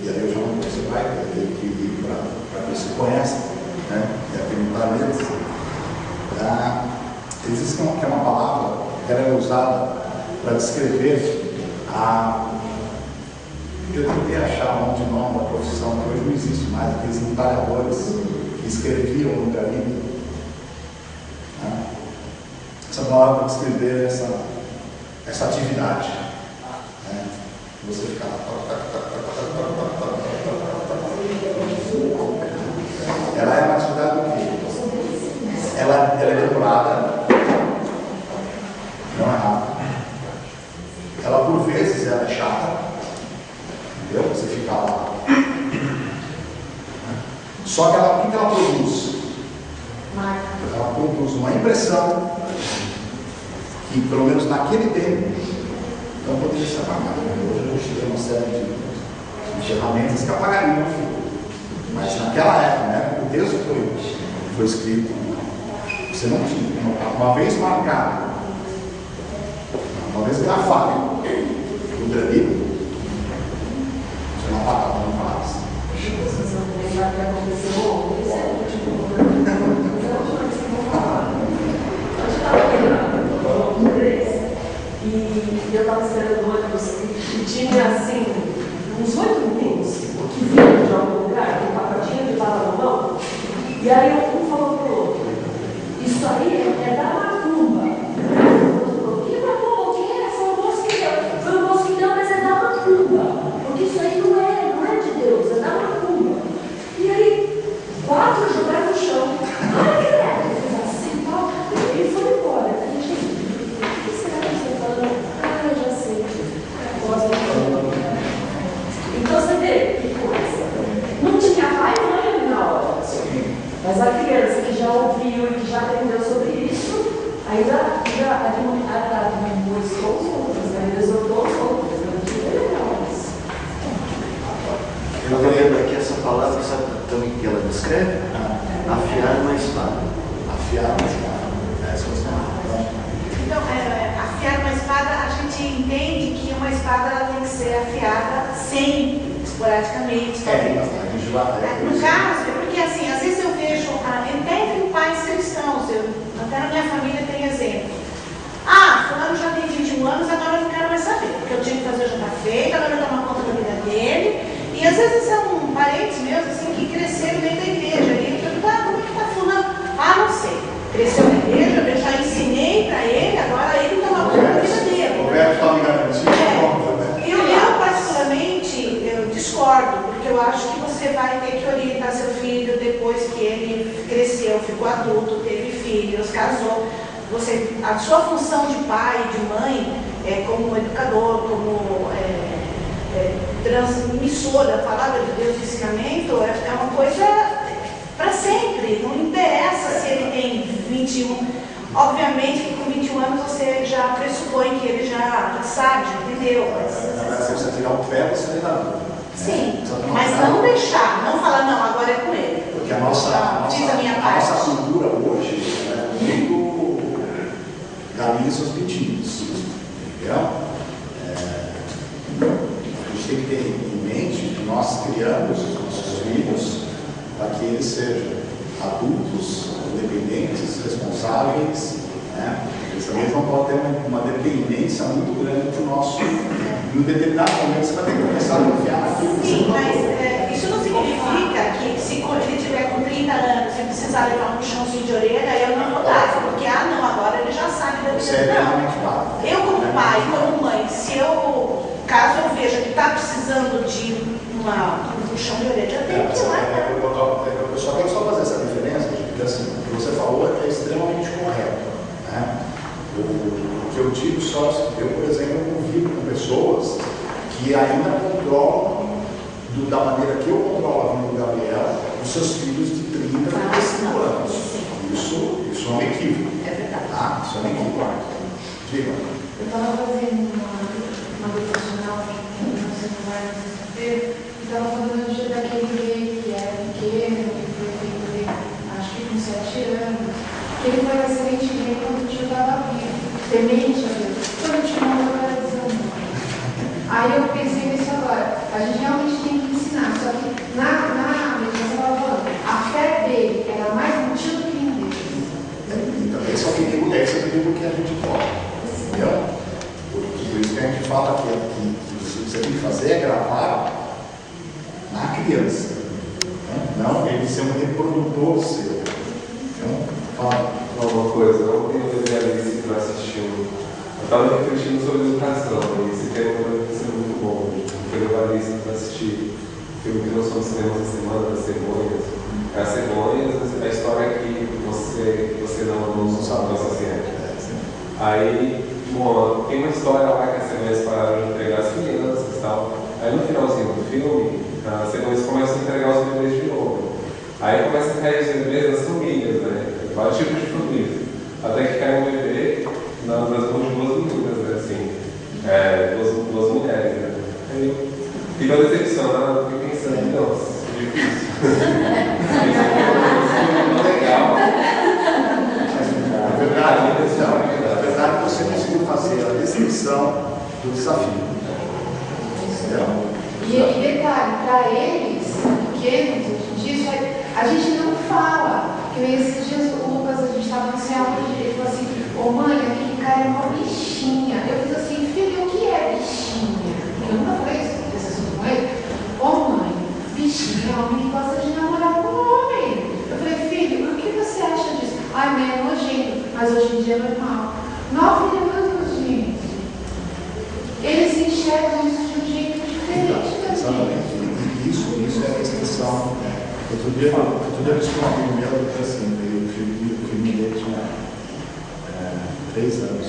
e aí eu já não conheço hebraico, eu tenho que ir para ver se conhece, né? E a perguntar eles. Eles dizem que é uma palavra que era usada para descrever eu tentei achar um nome da profissão que hoje não existe mais, aqueles entalhadores que escreviam no garimpo. Essa palavra para descrever essa atividade. Você ficar ela é uma atividade do quê? Ela é demorada, não é rápida. Ela por vezes ela é chata, entendeu? Você fica lá. Só que o que ela produz? Ela produz uma impressão que, pelo menos naquele tempo, não poderia ser apagada. Hoje a gente tem uma série de ferramentas que apagariam aquilo. Mas naquela época, né, o texto foi escrito, você não tinha. Uma vez marcado, uma vez grafado o granito, você não apagava, não faz. E eu estava esperando o ônibus e tinha assim uns 8 meninos que vinham de algum lugar, com um pacotinho de bala na mão, e aí um falou para o outro: isso aí é da macumba. O outro falou: que macumba? O que é? Foi o moço que deu, mas é da macumba. percebe? Afiar uma espada. Afiar uma espada. Essa questão. Então, afiar uma espada, a gente entende que uma espada ela tem que ser afiada sempre, esporadicamente. No caso, é porque assim, às vezes eu vejo, até entre pais cristãos, até na minha família tem exemplo. Fulano já tem 21 anos, agora eu não quero mais saber, porque eu tinha que fazer o jantar feito, agora eu tomo conta da vida dele. E às vezes são parentes meus assim, que cresceram dentro da igreja. E eu pergunto, como é que está fulano? Não sei. Cresceu na igreja, eu já ensinei para ele, agora ele toma conta da vida dele. Eu particularmente, eu discordo, porque eu acho que você vai ter que orientar seu filho depois que ele cresceu, ficou adulto, teve filhos, casou. A sua função de pai, de mãe, como educador, como transmissor da palavra de Deus, de ensinamento, é uma coisa para sempre. Não interessa se ele tem 21. Obviamente que com 21 anos você já pressupõe que ele já sabe, já entendeu. Se você tirar o pé, você dá dúvida. Sim, mas não deixar, não falar, não, agora é com ele. Porque a nossa cultura hoje é muito galinhas aos pintinhos. Entendeu? A gente tem que ter em mente que nós criamos os nossos filhos para que eles sejam adultos, independentes, responsáveis, né? Eles também não podem ter uma dependência muito grande do nosso. Em um determinado momento você vai ter que começar a confiar naquilo que Sim, mas isso não significa que se ele tiver com 30 anos e precisar levar um puxãozinho de orelha, eu não vou dar, porque agora ele já sabe da vida dela. Eu como pai, como mãe, caso eu veja que está precisando de um puxão de orelha, eu tenho que ir lá. Eu só quero fazer essa diferença, porque assim, o que você falou é extremamente correto, né? O que eu digo só é que eu, por exemplo, convivo com pessoas que ainda controlam, da maneira que eu controlo a vida do Gabriel, os seus filhos de 30, 35 anos. Isso é um equívoco. É verdade. Isso é um equívoco. Diga. Eu estava fazendo uma devocional que você não vai saber, e estava falando do dia daquele rei que era pequeno, que foi feito, acho que com 7 anos, que ele foi excelente rei quando o tio estava vivo, temente a Deus. Quando o tio morreu, era desandado. Aí eu pensei nisso agora. A gente realmente tem que ensinar, só que na meditação estava falando, a fé dele era mais no tio do que em Deus. Então, esse é o perigo que a gente pode. Entendeu? Por isso que a gente fala que você tem que fazer é gravar na criança. Não ele ser um reprodutor seu. Então, fala. Uma coisa, não tem um idealista que não assistiu. Eu estava refletindo sobre educação, e esse tema vai ser muito bom. Foi legalista para assistir o filme que lançou no cinema essa semana, das cegonhas. As cegonhas, a história que você não sabe do assassinato. Aí, bom, tem uma história lá que as cegonhas pararam de entregar as crianças e tal. Aí no finalzinho do filme, as cegonhas começam a entregar os bebês de novo. Aí começa a cair os bebês nas famílias, né? Vários tipos de famílias. Até que cai um bebê nas mãos de 2 meninas, né? Assim, duas mulheres, né? Aí fica decepcionado, fica pensando, nossa, difícil. Legal. Na verdade, você conseguiu fazer a descrição do desafio. E detalhe, para eles, pequenos, hoje em dia, a gente não fala. Porque esses dias o Lucas, a gente estava no céu, ele falou assim, mãe, aquele cara é uma bichinha. Eu fiz assim, filho, o que é bichinha? Eu nunca falei desse assunto com ele. Mãe, bichinha é homem que gosta de namorar com homem. Eu falei, filho, o que você acha disso? Mãe, é nojento, mas hoje em dia é normal. 9 anos, gente. Eles enxergam isso de um jeito diferente. Exatamente. Isso é a expressão. Outro dia eu disse para um amigo meu que assim, o filho dele tinha 3 anos.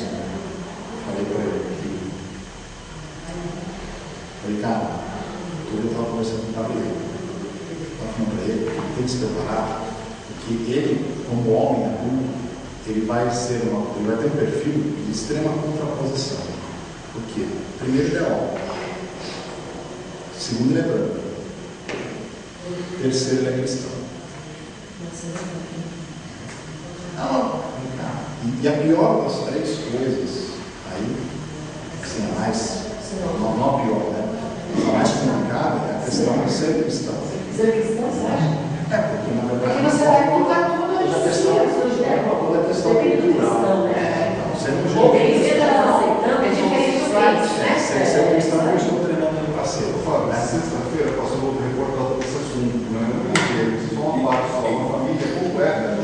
Falei para ele cara, eu estava conversando com o Gabriel. Estava falando para ele que ele tem que se preparar, porque ele, como homem adulto, ele vai ter um perfil de extrema contraposição. Por quê? Primeiro, ele é homem. Segundo, ele é branco. Terceiro, ele é cristão. Não, e a pior das três coisas, aí, assim, a mais, não a pior, né? A mais complicada é a questão de ser cristão. Ser cristão, você acha? É, porque na verdade. Porque você vai colocar tudo toda a questão, toda a questão cultural. Então, ser um Ou jeito. você está aceitando, É diferente do crente, né? Ser cristão, eu estou treinando ele para ser. Fábio, na sexta-feira, o pastor voltou reportado desse assunto, não é muito inteiro, isso é só uma parte, só uma família completa.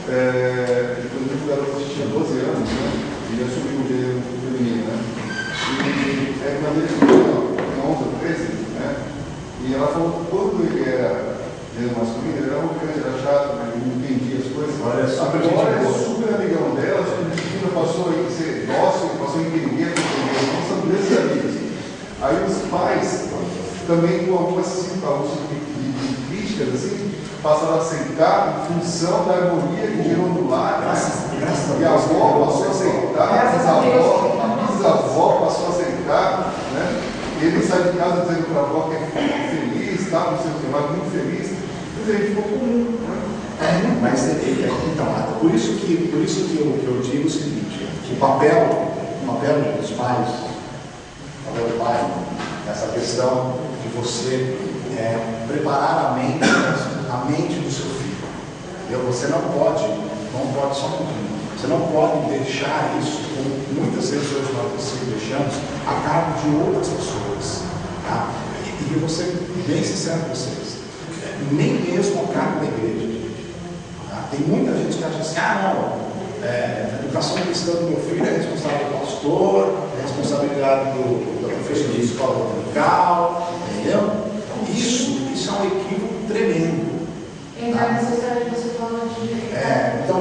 Depois do garoto que tinha 12 anos, né? E assumiu o gênero feminino, né? E quando ele tinha 11 ou 13, né? E ela falou que quando ele era gênero masculino, ele era um grande, era chato, né? Ele não entendia as coisas. Agora é super amigão dela, a menina passou a ser dócil, passou a entender, não são grandes amigos. Aí os pais, também com algumas situações de críticas, assim, passaram a aceitar em função da harmonia que gerou no lar. E a avó passou a aceitar, a bisavó passou a aceitar, né? E ele sai de casa dizendo para a avó que é feliz, tá? Não sei o que, mas muito feliz. Quer dizer, ficou comum, né? Mas então, por isso que eu digo o seguinte, que o papel dos pais, o papel do pai, nessa questão de você preparar a mente do seu filho. Você não pode só um pouquinho, você não pode deixar isso, como muitas vezes hoje nós deixamos, a cargo de outras pessoas. Tá? E eu vou ser bem sincero com vocês, nem mesmo a cargo da igreja. Tá? Tem muita gente que acha assim, a educação cristã do meu filho é responsabilidade do pastor, é responsabilidade da professora de escola dominical, entendeu? Isso é um equívoco tremendo. Então é necessário você falar de. Então,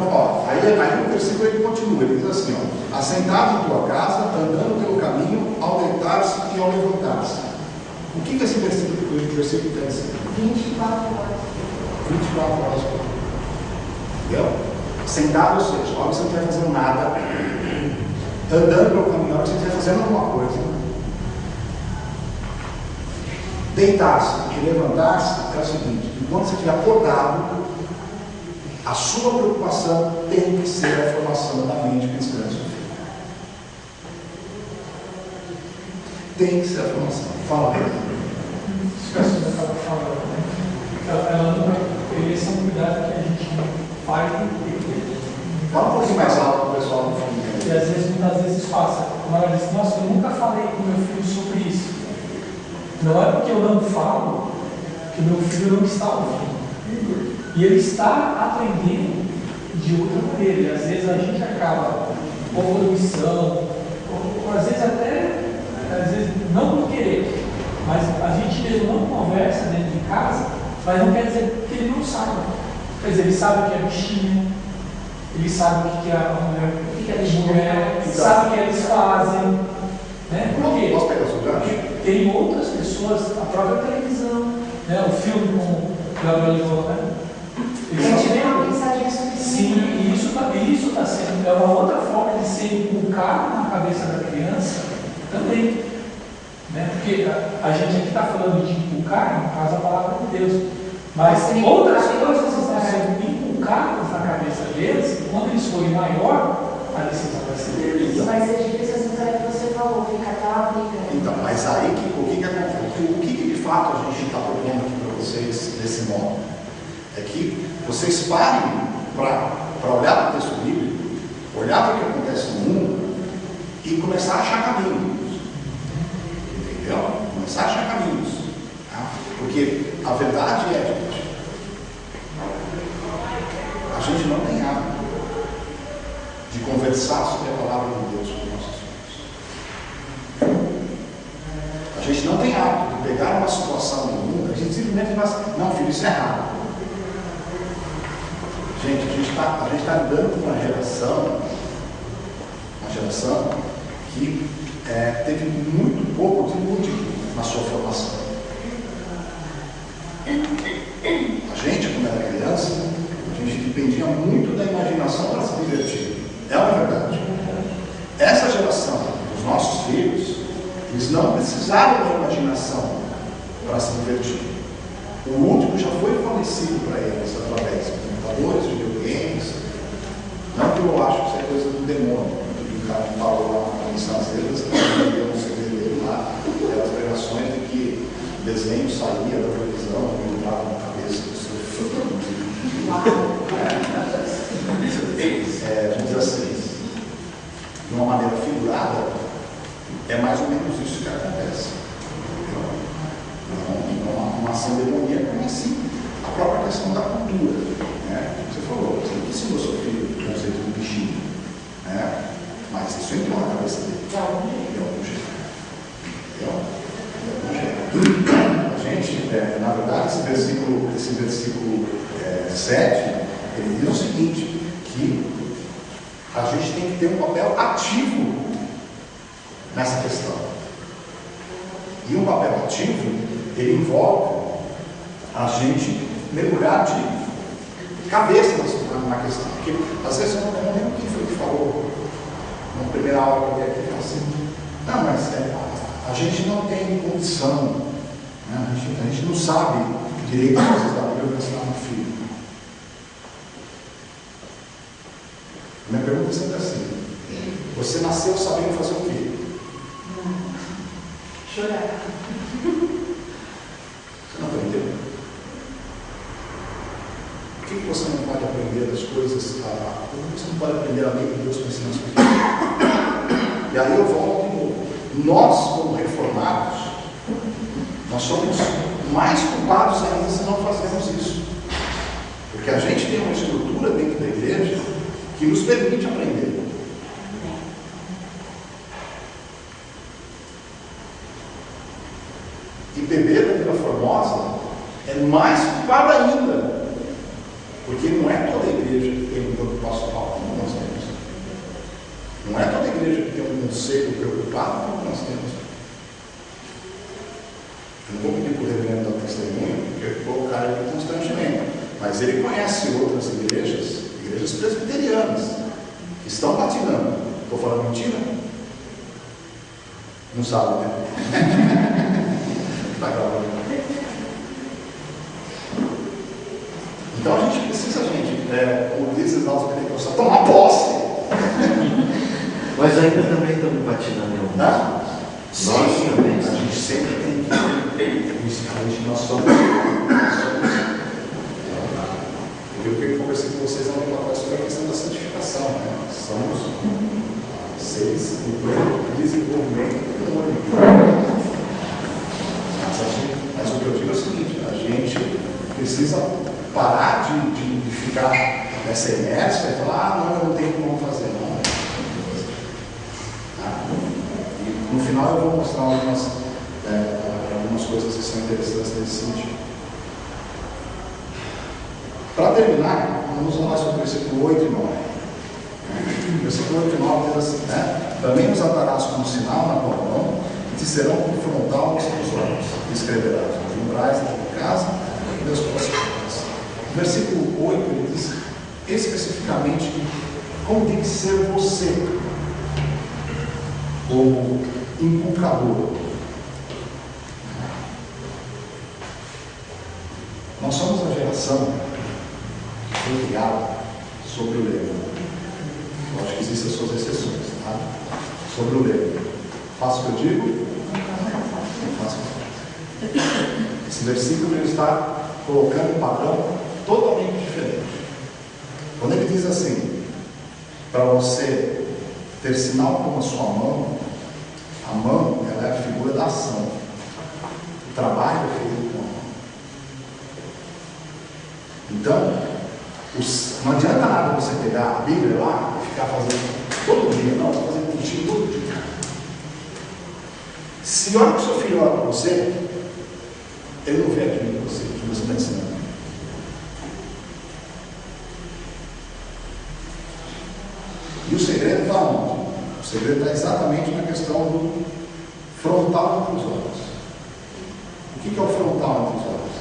aí o versículo ele continua, ele diz assim, assentados em tua casa, andando pelo caminho, ao deitar-se e ao levantar-se. O que esse versículo está dizendo? 24 horas. 24 horas por dia. Entendeu? Sentado, ou seja, a hora que você não estiver fazendo nada, andando pelo caminho, a hora que você estiver fazendo alguma coisa, deitar-se e levantar-se é o seguinte: enquanto você estiver acordado, a sua preocupação tem que ser a formação da mente cristã do seu filho. Tem que ser a formação. Fala aí. Isso que a senhora estava falando, né? Ela não. Esse é um cuidado que a gente faz no tempo. Fala um pouquinho mais alto para o pessoal no fundo. E às vezes, muitas vezes passa. Como ela disse, nossa, eu nunca falei com meu filho sobre isso. Não é porque eu não falo que meu filho não está ouvindo. E ele está aprendendo de outra maneira. E às vezes a gente acaba com omissão, ou às vezes até, não por querer, mas a gente mesmo não conversa dentro de casa, mas não quer dizer que ele não saiba. Quer dizer, ele sabe o que é bichinho, ele sabe o que é a mulher, ele sabe o que eles fazem. Né? Por quê? Posso pegar o seu gancho? Porque tem outras pessoas, a própria televisão, né? O filme com o Gabriel, né? A gente vê uma mensagem sobre isso. Sim, e isso está sendo uma outra forma de ser inculcado na cabeça da criança também. Né? Porque a gente aqui está falando de inculcar, no caso a palavra de Deus. Mas outras coisas estão sendo inculcadas na cabeça deles, e quando eles forem maior, a decisão vai ser deles. Isso vai ser difícil, assim, que você falou, fica aquela briga. Então, mas aí o que de fato a gente está propondo aqui para vocês desse modo? É que vocês parem para olhar para o texto bíblico, olhar para o que acontece no mundo e começar a achar caminhos. Entendeu? Começar a achar caminhos. Tá? Porque a verdade é, gente, a gente não tem hábito de conversar sobre a palavra de Deus com nossos filhos. A gente não tem hábito de pegar uma situação no mundo, a gente simplesmente fala assim, não, filho, isso é errado. Gente, a gente está andando com uma geração que teve muito pouco de lúdico na sua formação. A gente, quando era criança, a gente dependia muito da imaginação para se divertir. É uma verdade. Essa geração, os nossos filhos, eles não precisaram da imaginação para se divertir. O último já foi fornecido para eles através de computadores, videogames. Não que eu acho que isso é coisa do demônio. O cara que falou lá na comissão às vezes, deu um segredo lá, aquelas pregações de que o desenho saía da televisão e entrava na cabeça do seu filho. Vamos dizer assim, de uma maneira figurada, é mais ou menos isso que acontece. Uma ação demoníaca, mas sim a própria questão da cultura. Né? Você falou, você não ensinou seu filho o conceito do bichinho. Né? Mas isso entrou na cabeça dele. De algum jeito. A gente, na verdade, esse versículo 7, ele diz o seguinte, que a gente tem que ter um papel ativo nessa questão. E um papel ativo, ele envolve a gente mergulhar de cabeça na questão. Porque às vezes eu não lembro quem foi que falou na primeira aula que eu dei aqui, assim, não, mas a gente não tem condição, né? A gente não sabe direito as coisas da Bíblia para ensinar no filho. Minha pergunta é sempre assim: você nasceu sabendo fazer o quê? Chorar. Você não aprendeu? Por que você não pode aprender as coisas? Por que você não pode aprender a lei de Deus para ensinar as coisas? E aí eu volto de novo. Nós, como reformados, nós somos mais culpados ainda se não fazemos isso. Porque a gente tem uma estrutura dentro da igreja que nos permite aprender. E beber da Vila Formosa é mais culpado ainda. Porque não é toda igreja que tem um corpo pastoral como nós temos. Não é toda igreja que tem um conselho preocupado como nós temos. Eu não vou pedir para o reverendo dar testemunho, porque eu vou colocar ele constantemente. Mas ele conhece outras igrejas presbiterianas, que estão patinando. Estou falando mentira? Não sabe, né? Está gravando. Então a gente precisa, como diz os nossos pentecostais, tomar posse. Mas ainda também estamos patinando em alguns. Nós também. A gente sempre tem que. Nós somos. Eu conversei com vocês há um tempo atrás sobre a questão da santificação. Né? Somos seres em pleno desenvolvimento humano. Mas o que eu digo é o seguinte: a gente precisa parar de ficar nessa inércia e falar, não, eu não tenho como fazer, não. E no final eu vou mostrar algumas coisas que são interessantes nesse sentido. Para terminar, vamos falar sobre o versículo 8 e 9. O versículo 8 e 9 diz assim, né? Também os atarás como sinal na tua mão e te serão como frontal nos teus olhos. E escreverás nos umbrais da tua casa e das tuas portas. O versículo 8 ele diz especificamente como tem que ser você, como inculcador. Nós somos a geração que foi criada sobre o lema. Eu acho que existem as suas exceções, tá? Sobre o lema. Faço o que eu digo? Não faço o que eu faço. Esse versículo ele está colocando um padrão totalmente diferente. Quando ele diz assim, para você ter sinal com a sua mão, a mão ela é a figura da ação. O trabalho é feito com a mão. Então, não adianta nada você pegar a Bíblia lá e ficar fazendo todo dia, não, fazer contigo todo dia. Se olha que o seu filho olha para você, ele não vê aquilo que você está ensinando. E o segredo está onde? O segredo está exatamente na questão do frontal entre os olhos. O que é o frontal entre os olhos?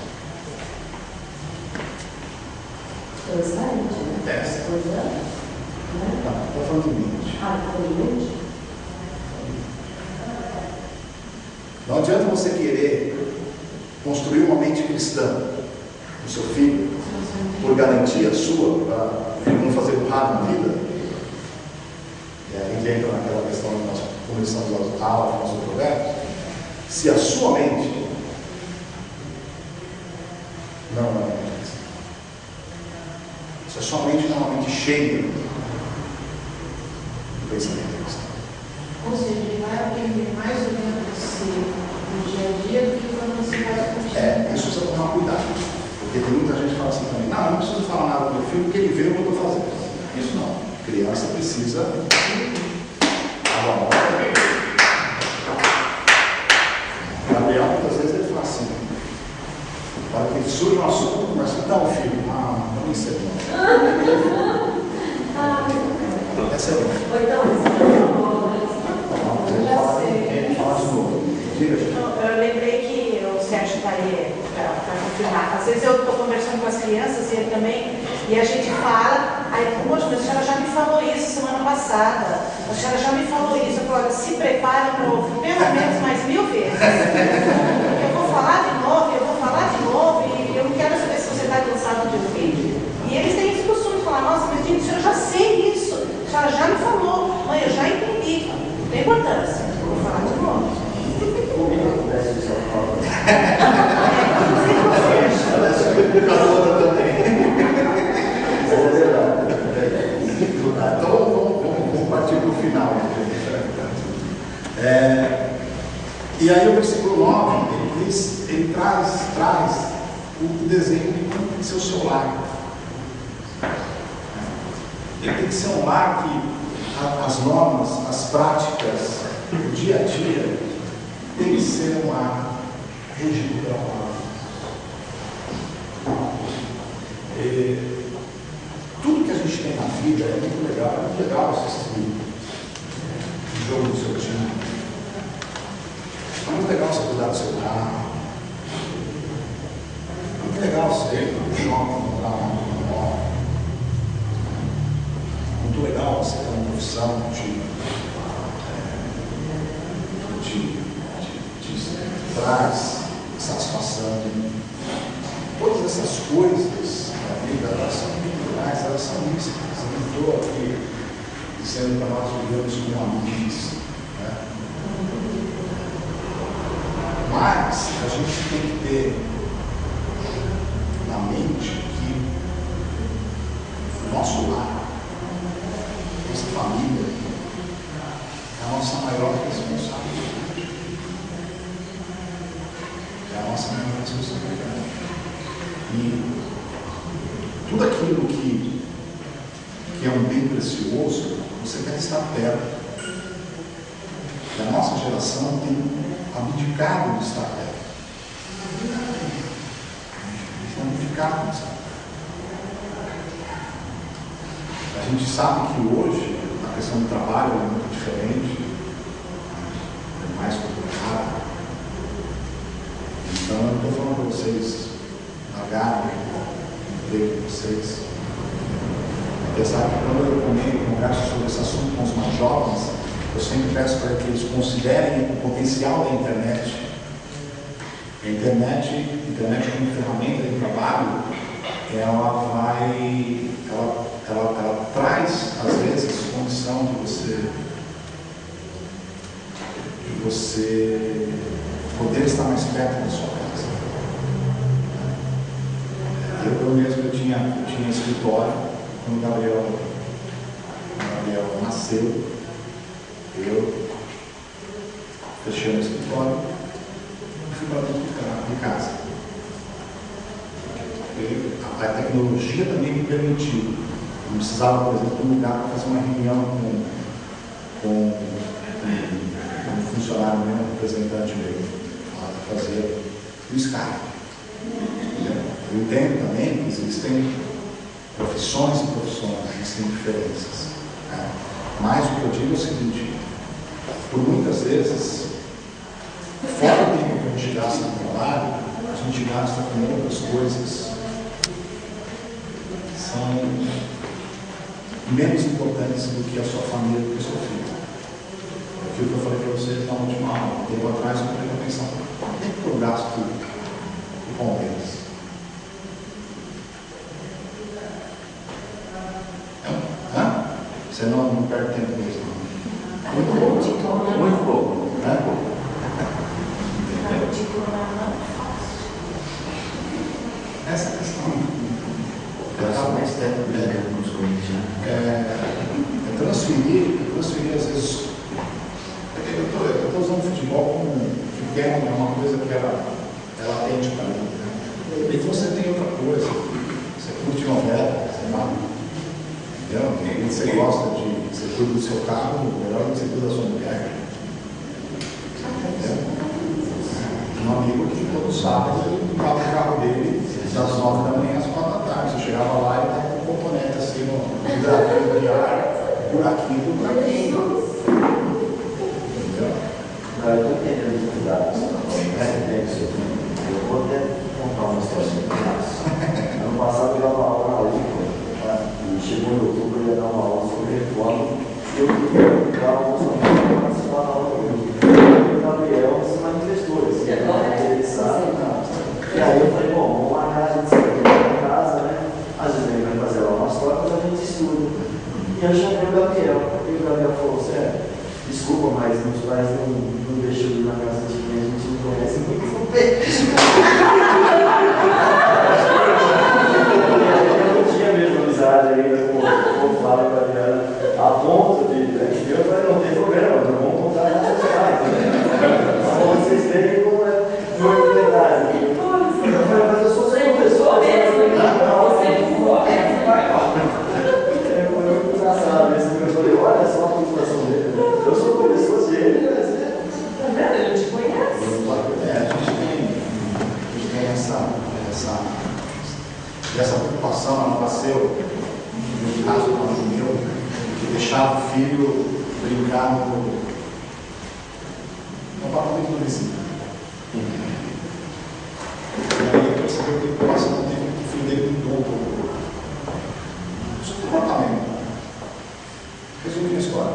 Transparente, né? Testa. Não, estou falando de mente. está falando de mente? Não adianta você querer construir uma mente cristã no seu filho, por garantia sua, para não fazer o errado na vida, e aí entra naquela questão que nós começamos a aula com os provérbios, se a sua mente não é uma mente cristã, se a sua mente não é uma mente cheia do pensamento cristão. Ou seja, ele vai aprender mais ou menos você no dia a dia do que quando você vai continuar. Isso precisa tomar cuidado. Porque tem muita gente que fala assim também, não preciso falar nada do meu filho, porque ele vê o que eu estou fazendo. Isso não. Criança precisa. Gabriel, muitas vezes ele fala assim, para que surge um assunto, começa a dar o filho. Não sei não. Essa é a Ou então, fala de novo. Diga, gente. Eu lembrei que o Sérgio está aí para confirmar. Às vezes eu estou conversando com as crianças e ele também, e a gente fala, aí, poxa, mas a senhora já me falou isso semana passada, a senhora já me falou isso. Eu falo, olha, se prepare para ouvir pelo menos mais 1000 vezes. Eu vou falar de novo, e eu não quero saber se você está cansado de ouvir. E eles têm esse costume de falar, nossa, mas gente, eu já sei isso, a senhora já me falou, mãe, eu já entendi. Tem importância, eu vou falar de novo. Ela é supereducadora também. É verdade. Então vamos partir para o final. E aí o versículo 9, ele traz o desenho de como tem que ser o seu lar. Ele tem que ser um lar que as normas, as práticas, o dia a dia tem que ser um lar regido pela palavra. Tudo que a gente tem na vida é muito legal assistir o jogo do seu time. É muito legal você cuidar do seu carro. É muito legal você ir no shopping, comprar um móvel. É muito legal você ter uma profissão que traz satisfação. Todas essas coisas da vida, elas são muito legais, elas são místicas. Eu não estou aqui dizendo para nós vivemos como amigos, né? Mas a gente tem que ter na mente que o nosso lar, nossa família, é a nossa maior responsabilidade. É a nossa maior responsabilidade. E tudo aquilo que é um bem precioso, você quer estar perto. E a nossa geração tem abdicado de estar perto. Tem abdicado de estar perto. A gente sabe que hoje a questão do trabalho é muito diferente, é mais complicado. Então eu estou falando para vocês largarem o emprego de vocês. Apesar que quando eu converso sobre esse assunto com os mais jovens, eu sempre peço para que eles considerem o potencial da internet. A internet como ferramenta de trabalho, ela traz, às vezes, condição de você poder estar mais perto da sua casa. Eu mesmo tinha escritório quando o Gabriel nasceu. Eu fechei o escritório e fui para dentro de casa. A tecnologia também me permitiu. Não precisava, por exemplo, de um lugar para fazer uma reunião com um funcionário meu, um representante meu, fazer o Skype. Eu entendo também que existem profissões e profissões, existem diferenças. Né? Mas o que eu digo é o seguinte: por muitas vezes, fora do tempo que a gente gasta no trabalho, a gente gasta com outras coisas que são menos importantes do que a sua família, do que o seu filho. Aquilo que eu falei para vocês na última aula, um tempo atrás, eu falei para pensar: quanto tempo que eu gasto não perde tempo mesmo. Muito pouco. Muito pouco. Né? Essa questão. Gasta mais tempo brincando com os corintianos. Transferir às vezes. Eu estou usando futebol como que é uma coisa que ela atende para mim. Né? E você tem outra coisa. Você curte novela, sei lá. Entendeu? Você gosta de. Você cuida do seu carro, melhor que você cuida da sua mulher. Entendeu? Um amigo que todo sábado ele limpava o carro dele das 9 da manhã às 4 da tarde. Você chegava lá e estava com um componente assim no hidrato de ar, buraquinho do buraquinho. Entendeu? Não, eu estou entendendo os cuidados. Eu vou até contar uma situação. Ano passado eu dava aula na UFA, e chegou em outubro eu ia dar uma aula sobre reforma, e eu queria dar uma moção para participar da aula comigo. O Gabriel se manifestou, ele é interessado. E aí eu falei, bom, vamos marcar a gente sair da casa, né? Às vezes ele vai fazer lá umas tortas, a gente estuda. E eu chamei o Gabriel, e o Gabriel falou, Zé, desculpa, mas meus pais não deixam eu ir na casa de quem a gente não conhece muito bem. Eu não tinha mesmo amizade ainda com o Flávio e a Adriana, a ponto de eu falei, não tem problema, não vamos contar nada dos pais. Só vocês verem como é muito verdade. Mas eu sou sempre pessoa mesmo, você é muito engraçado isso, eu falei, olha só a frustração dele. Eu sou uma pessoa de ele, mas tá vendo? Ele te conhece. A gente tem essa preocupação, ela nasceu no caso do amigo meu, que deixava o filho brincar no apartamento do vizinho. E aí eu percebi que ele passa um tempo que o filho dele mudou um pouco. Só um comportamento. Resumindo a história. O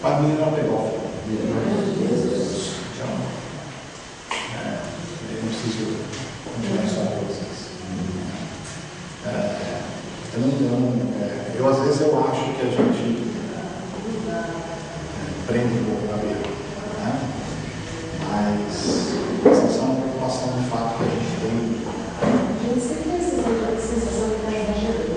pai dele era pedófilo. Ele não precisa continuar a história para vocês. Eu às vezes eu acho que a gente prende um pouco na vida, né? Mas essa é uma preocupação de fato que a gente tem. A gente sempre tem essa sensação de estar exagerando.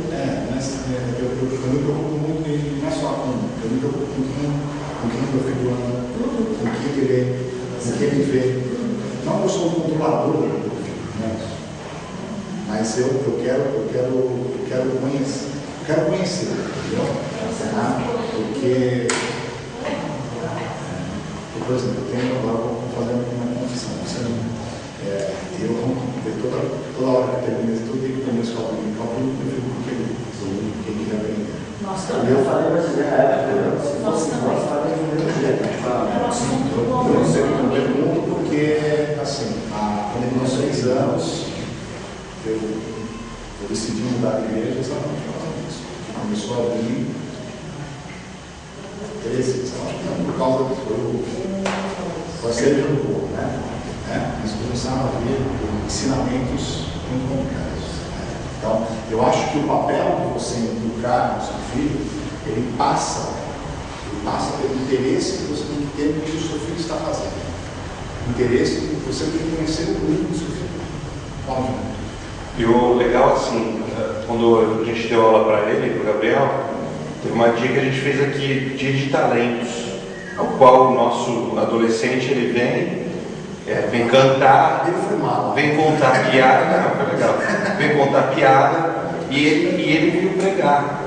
Eu me preocupo muito, não é só eu me preocupo com quem meu filho anda, com o que ele lê, com o que ele vê. Não eu sou o controlador do meu filho, não é isso. Mas eu quero conhecer, entendeu? Porque, por exemplo, agora vou fazer uma confissão. Toda hora que termina isso, tudo tem que comer escola dominical, eu fico com quem quer aprender. Eu falei para você, Eu pergunto porque, assim, quando ele tinha 6 anos, eu decidi mudar de igreja exatamente por causa disso. Começou a vir 13, por causa disso. Foi sempre um pouco, né? Mas começaram a vir ensinamentos muito complicados. Então, eu acho que o papel de você educar o seu filho, ele passa pelo interesse que você tem que ter no que o seu filho está fazendo. Interesse que você tem que conhecer o grupo do seu filho. Fala, João. E o legal, assim, quando a gente deu aula para ele, para o Gabriel, teve uma dia que a gente fez aqui, dia de talentos, ao qual o nosso adolescente ele vem cantar, vem contar piada, foi legal, vem contar piada e ele veio pregar.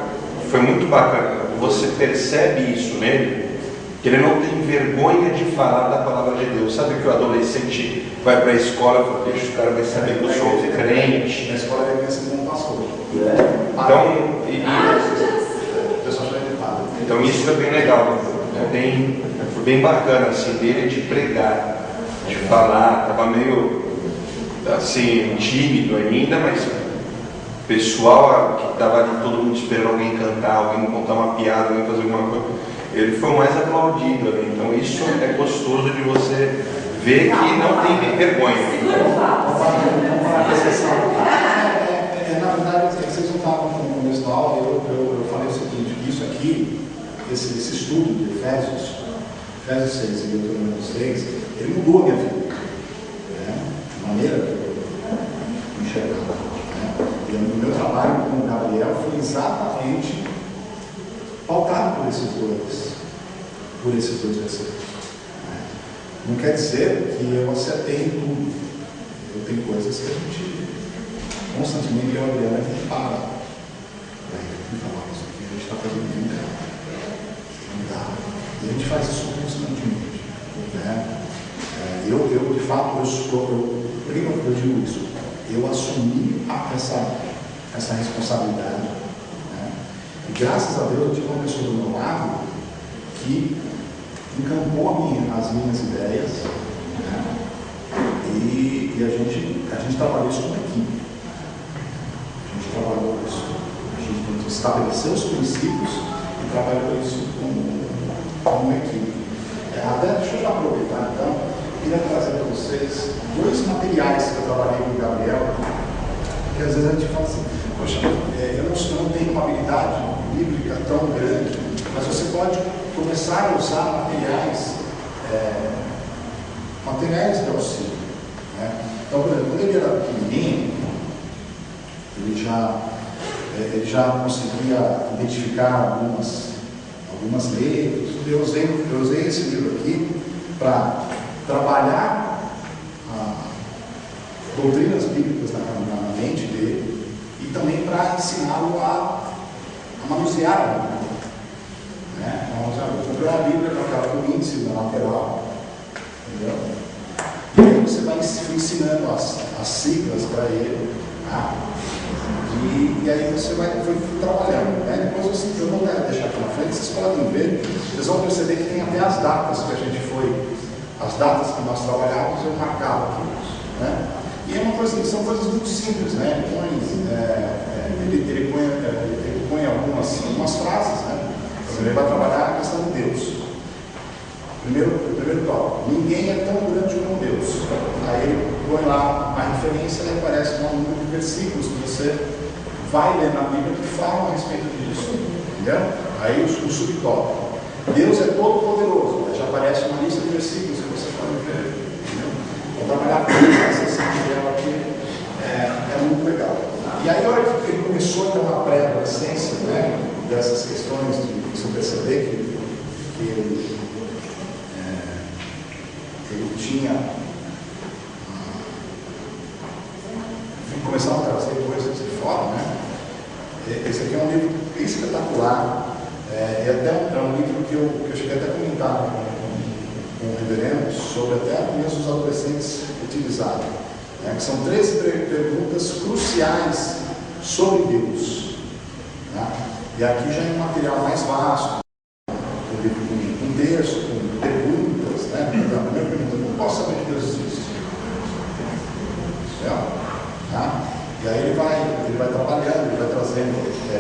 Foi muito bacana. Você percebe isso nele, que ele não tem vergonha de falar da palavra de Deus. Sabe que o adolescente vai para a escola e fala, deixa o cara vai saber que eu sou crente. Na escola ele pensa como pastor. Então isso é bem legal. Foi bem bacana assim, dele de pregar, de falar. Estava meio assim, tímido ainda, mas o pessoal que estava ali, todo mundo esperando alguém cantar, alguém contar uma piada, alguém fazer alguma coisa. Ele foi o mais aplaudido ali. Então isso é gostoso de você ver que não tem vergonha. Na verdade, vocês não estavam no começo da aula, eu falei o seguinte, que isso aqui, esse Efésios 6 e Deuteronômio 6, ele mudou a minha vida, né? A maneira que eu enxergava. Né? E o meu trabalho com o Gabriel foi exatamente pautado por esses dois versículos. Né? Não quer dizer que eu acertei em tudo. Eu tenho coisas que a gente constantemente, eu e a Adriana, a gente para. Falar isso aqui, a gente está fazendo muito errado. Não dá. E a gente faz isso constantemente. Né? Eu, de fato, eu digo isso. Eu assumi essa responsabilidade. Né? E graças a Deus eu tive uma pessoa do meu lado que encampou as minhas ideias. Né? E a gente trabalhou isso como equipe. A gente trabalhou isso. A gente estabeleceu os princípios e trabalhou isso como uma equipe. Até deixa eu já aproveitar então, queria trazer para vocês 2 materiais que eu trabalhei com o Gabriel, que às vezes a gente fala assim, poxa, eu não tenho uma habilidade bíblica tão grande, mas você pode começar a usar materiais de auxílio. Né? Então, por exemplo, quando ele era pequenininho, ele já conseguia identificar algumas letras. Eu usei esse livro aqui para trabalhar doutrinas bíblicas na mente dele e também para ensiná-lo a manusear a Bíblia. Né? Então, eu comprei uma Bíblia com aquela com índice na lateral, entendeu? E aí você vai ensinando as siglas para ele. Tá? E aí você foi trabalhando. Né? Depois eu não quero deixar aqui na frente, vocês podem ver, vocês vão perceber que tem até as datas que a gente foi, as datas que nós trabalhávamos, eu marcava aqui. Né? E é são coisas muito simples, né? Ele põe algumas frases, né? Ele vai trabalhar a questão de Deus. Primeiro tópico, ninguém é tão grande como Deus. Aí ele põe lá a referência e aparece um número de versículos que você vai ler na Bíblia que falam a respeito disso. Entendeu? Aí o subtópico. Deus é todo poderoso. Aí já aparece uma lista de versículos que você pode ver. Entendeu? Vou trabalhar com essa sentido aqui. É muito legal. E aí, a hora que ele começou a ter uma pré-adolescência, né, dessas questões de você perceber que ele tinha começar a trazer coisas de fora, né? Esse aqui é um livro espetacular, é até um livro que eu cheguei até a comentar com o reverendo sobre até mesmo os adolescentes utilizaram, né? Que são 13 perguntas cruciais sobre Deus, né? E aqui já é um material mais vasto, um livro com texto, com perguntas, né? A primeira pergunta, como posso saber que Deus existe? Tá? E aí ele vai trabalhando, ele vai trazendo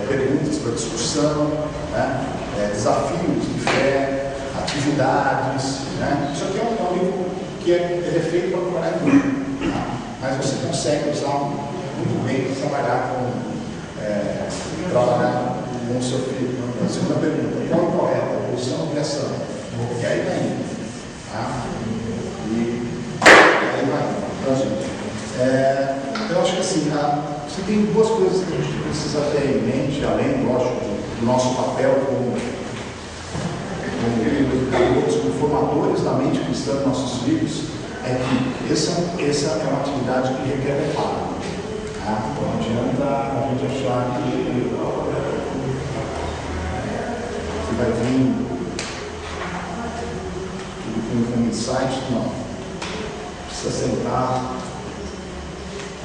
perguntas para discussão, né? Desafios de fé, atividades. Né? Isso aqui é um livro que ele é feito para trabalhar em grupo, tá? Mas você consegue usar muito bem para trabalhar com o seu filho. A segunda pergunta, qual é a correta? A posição ou a criação? E aí vai indo. Tá? E aí vai indo. Então, gente, eu acho que assim, você tem 2 coisas que a gente precisa ter em mente, além, lógico, do nosso papel como educadores, como formadores da mente cristã dos nossos filhos, é que essa é uma atividade que requer preparo. Tá? Então não adianta a gente achar que vai vir com um insight, não. Precisa sentar,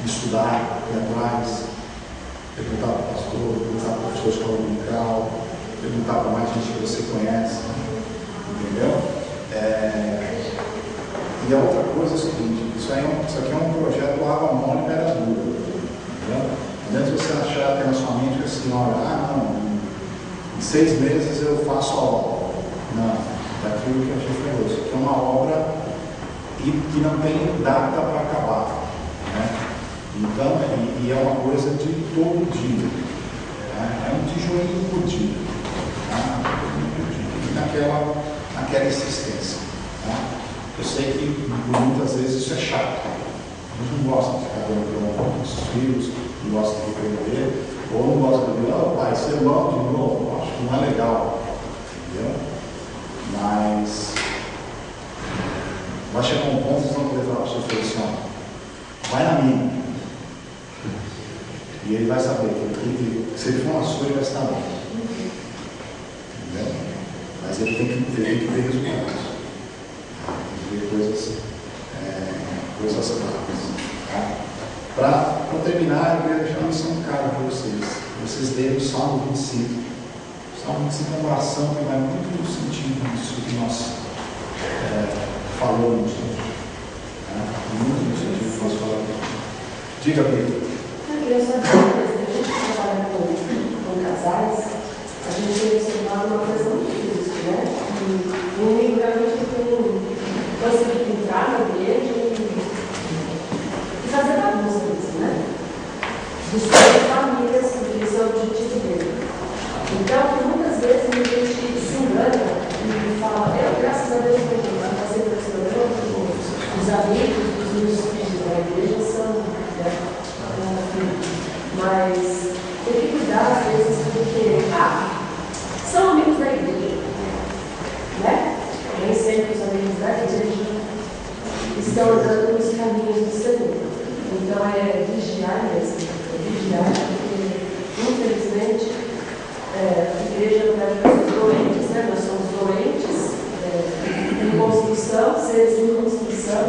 estudar, ir atrás, perguntar para o pastor, perguntar para o professor de escola dominical, perguntar para mais gente que você conhece, entendeu? E a outra coisa é o seguinte, isso aqui é um projeto água mole e pedra dura, entendeu? Não adianta você achar até na sua mente que assim, olha, não, em 6 meses eu faço a obra. Não, é aquilo que a gente falou, isso aqui é uma obra que não tem data para acabar, né? Então, e é uma coisa de todo dia, né? É um tijolinho por dia, tá? E naquela insistência. Né? Eu sei que muitas vezes isso é chato. A gente não gosta de ficar dando para os filhos, não gosta de repreender, ou não gosta de dizer, oh, pai, você volta de novo, acho que não é legal. Entendeu? Mas vai chegar um ponto que vocês vão poder falar para o seu filho assim, ó, vai na minha. E ele vai saber que se ele for na sua, ele vai estar bem. Entendeu? Mas ele tem que ver resultados. Tem que ver coisas claras. Tá? Para terminar, eu queria deixar uma lição clara para vocês. Vocês leram o Salmo 25. O Salmo 25 é uma oração que vai muito no sentido disso que nós falamos hoje. Muito no sentido que nós falamos. Diga, Pedro. Eu queria só dizer uma coisa, a gente trabalha com casais, a gente tem observado uma coisa muito difícil, né? E o inimigo realmente tem conseguido entrar na igreja e fazer bagunça mesmo, né? Destruir famílias, porque esse é o objetivo dele. Então, muitas vezes a gente se engana e fala, graças a Deus, eu vou fazer esse programa, os amigos dos meus filhos da igreja são, né? Mas tem que cuidar às vezes porque, são amigos da igreja, né? Nem sempre os amigos da igreja estão andando nos caminhos do Senhor. Então é vigiar mesmo, porque infelizmente a igreja não é pessoas doentes, né? Nós somos doentes, em construção, seres em construção,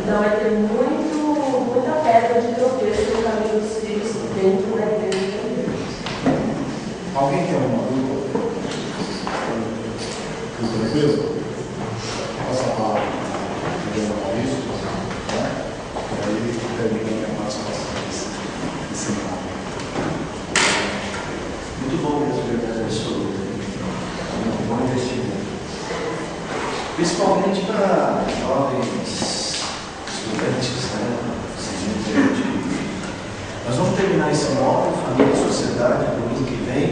então vai ter muita pedra de tropeço no caminho dos filhos dentro da igreja. Alguém tem alguma dúvida? Tudo tranquilo? Passa a palavra para o Maurício, né? E aí termina a participação desse seminário. Muito bom mesmo, verdade absoluta. Muito bom investimento. Principalmente para jovens estudantes, né? Nós vamos terminar esse módulo, Família e Sociedade, domingo que vem,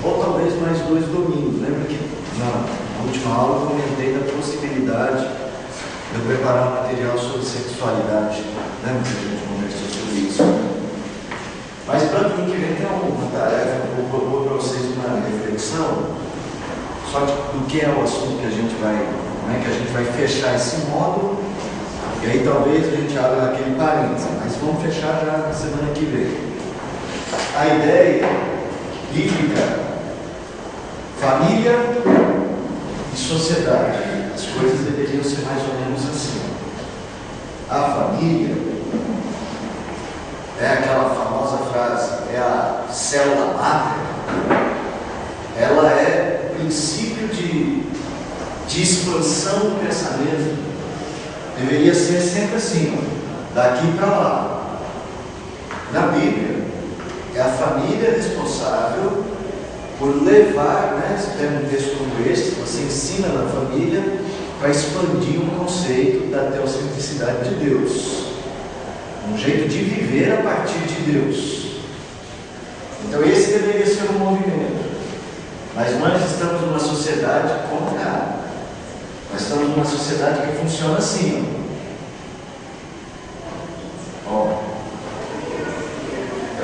ou talvez mais 2 domingos. Lembra que na última aula eu comentei da possibilidade de eu preparar um material sobre sexualidade. Lembra que a gente conversou sobre isso? Mas para domingo que vem tem uma tarefa, eu vou propor para vocês uma reflexão só do que é o assunto que a gente vai, como é que a gente vai fechar esse módulo. E aí talvez a gente abra aquele parênteses, mas vamos fechar já na semana que vem. A ideia bíblica, família e sociedade. As coisas deveriam ser mais ou menos assim. A família é aquela famosa frase, é a célula máter. Ela é o princípio de expansão do pensamento. Deveria ser sempre assim, daqui para lá. Na Bíblia, é a família responsável por levar, né, se tem um texto como este, você ensina na família para expandir o conceito da teocentricidade de Deus. Um jeito de viver a partir de Deus. Então esse deveria ser um movimento. Mas nós estamos numa sociedade contrária. Nós estamos numa sociedade que funciona assim.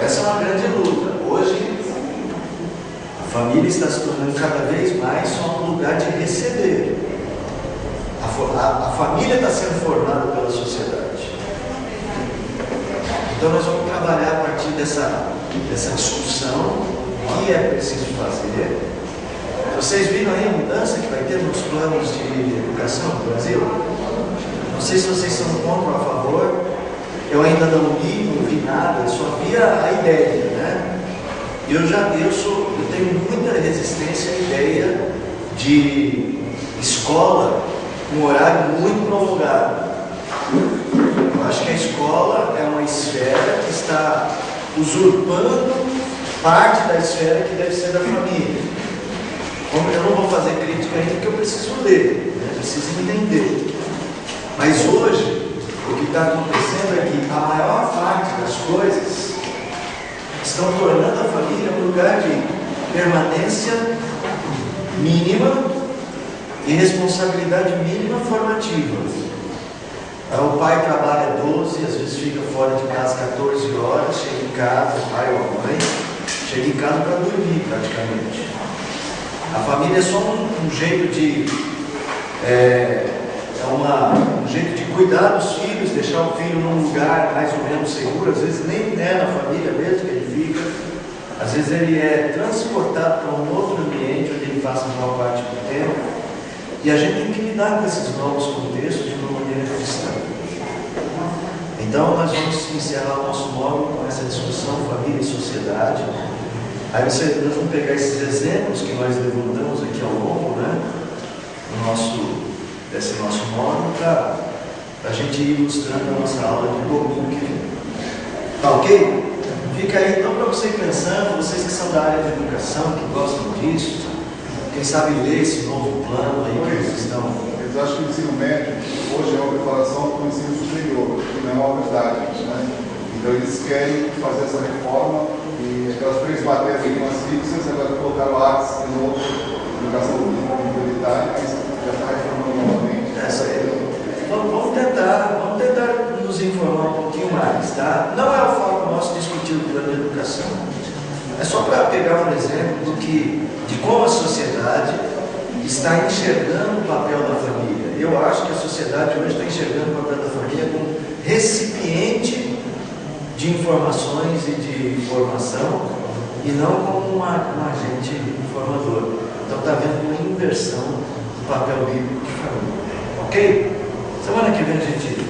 Essa é uma grande luta. Hoje, a família está se tornando cada vez mais só um lugar de receber. A família está sendo formada pela sociedade. Então nós vamos trabalhar a partir dessa discussão, o que é preciso fazer. Vocês viram aí a mudança que vai ter nos planos de educação no Brasil? Não sei se vocês são contra ou a favor. Eu ainda não li, não vi nada, eu só vi a ideia, né? Eu tenho muita resistência à ideia de escola com horário muito prolongado. Eu acho que a escola é uma esfera que está usurpando parte da esfera que deve ser da família. Eu não vou fazer crítica ainda porque eu preciso ler, né? Preciso entender. Mas hoje, o que está acontecendo é que a maior parte das coisas estão tornando a família um lugar de permanência mínima e responsabilidade mínima formativa. O pai trabalha 12, às vezes fica fora de casa 14 horas, chega em casa, o pai ou a mãe, chega em casa para dormir praticamente. A família é só um jeito de um jeito de cuidar dos filhos, deixar o filho num lugar mais ou menos seguro. Às vezes nem é na família mesmo que ele fica, às vezes ele é transportado para um outro ambiente onde ele passa uma parte do tempo, e a gente tem que lidar com esses novos contextos de uma maneira cristã. Então nós vamos encerrar o nosso módulo com essa discussão família e sociedade. Aí nós vamos pegar esses exemplos que nós levantamos aqui ao longo, né, desse nosso módulo, para a gente ir ilustrando a nossa aula de domingo que vem. Tá ok? Fica aí então para você pensando, vocês que são da área de educação, que gostam disso, quem sabe ler esse novo plano aí que eles estão. Eles acham que o ensino médio hoje é uma preparação para o ensino superior, que não é uma verdade, né? Então eles querem fazer essa reforma e aquelas 3 matérias que nós fixas, agora colocaram artes de novo, educação prioritária, mas já está reformando novamente. Vamos tentar nos informar um pouquinho mais, tá? Não é o foco nosso discutir o plano de educação. É só para pegar um exemplo de como a sociedade está enxergando o papel da família. Eu acho que a sociedade hoje está enxergando o papel da família como recipiente de informações e de informação, e não como um agente informador. Então está havendo uma inversão do papel bíblico de família. Ok? Semana que vem a gente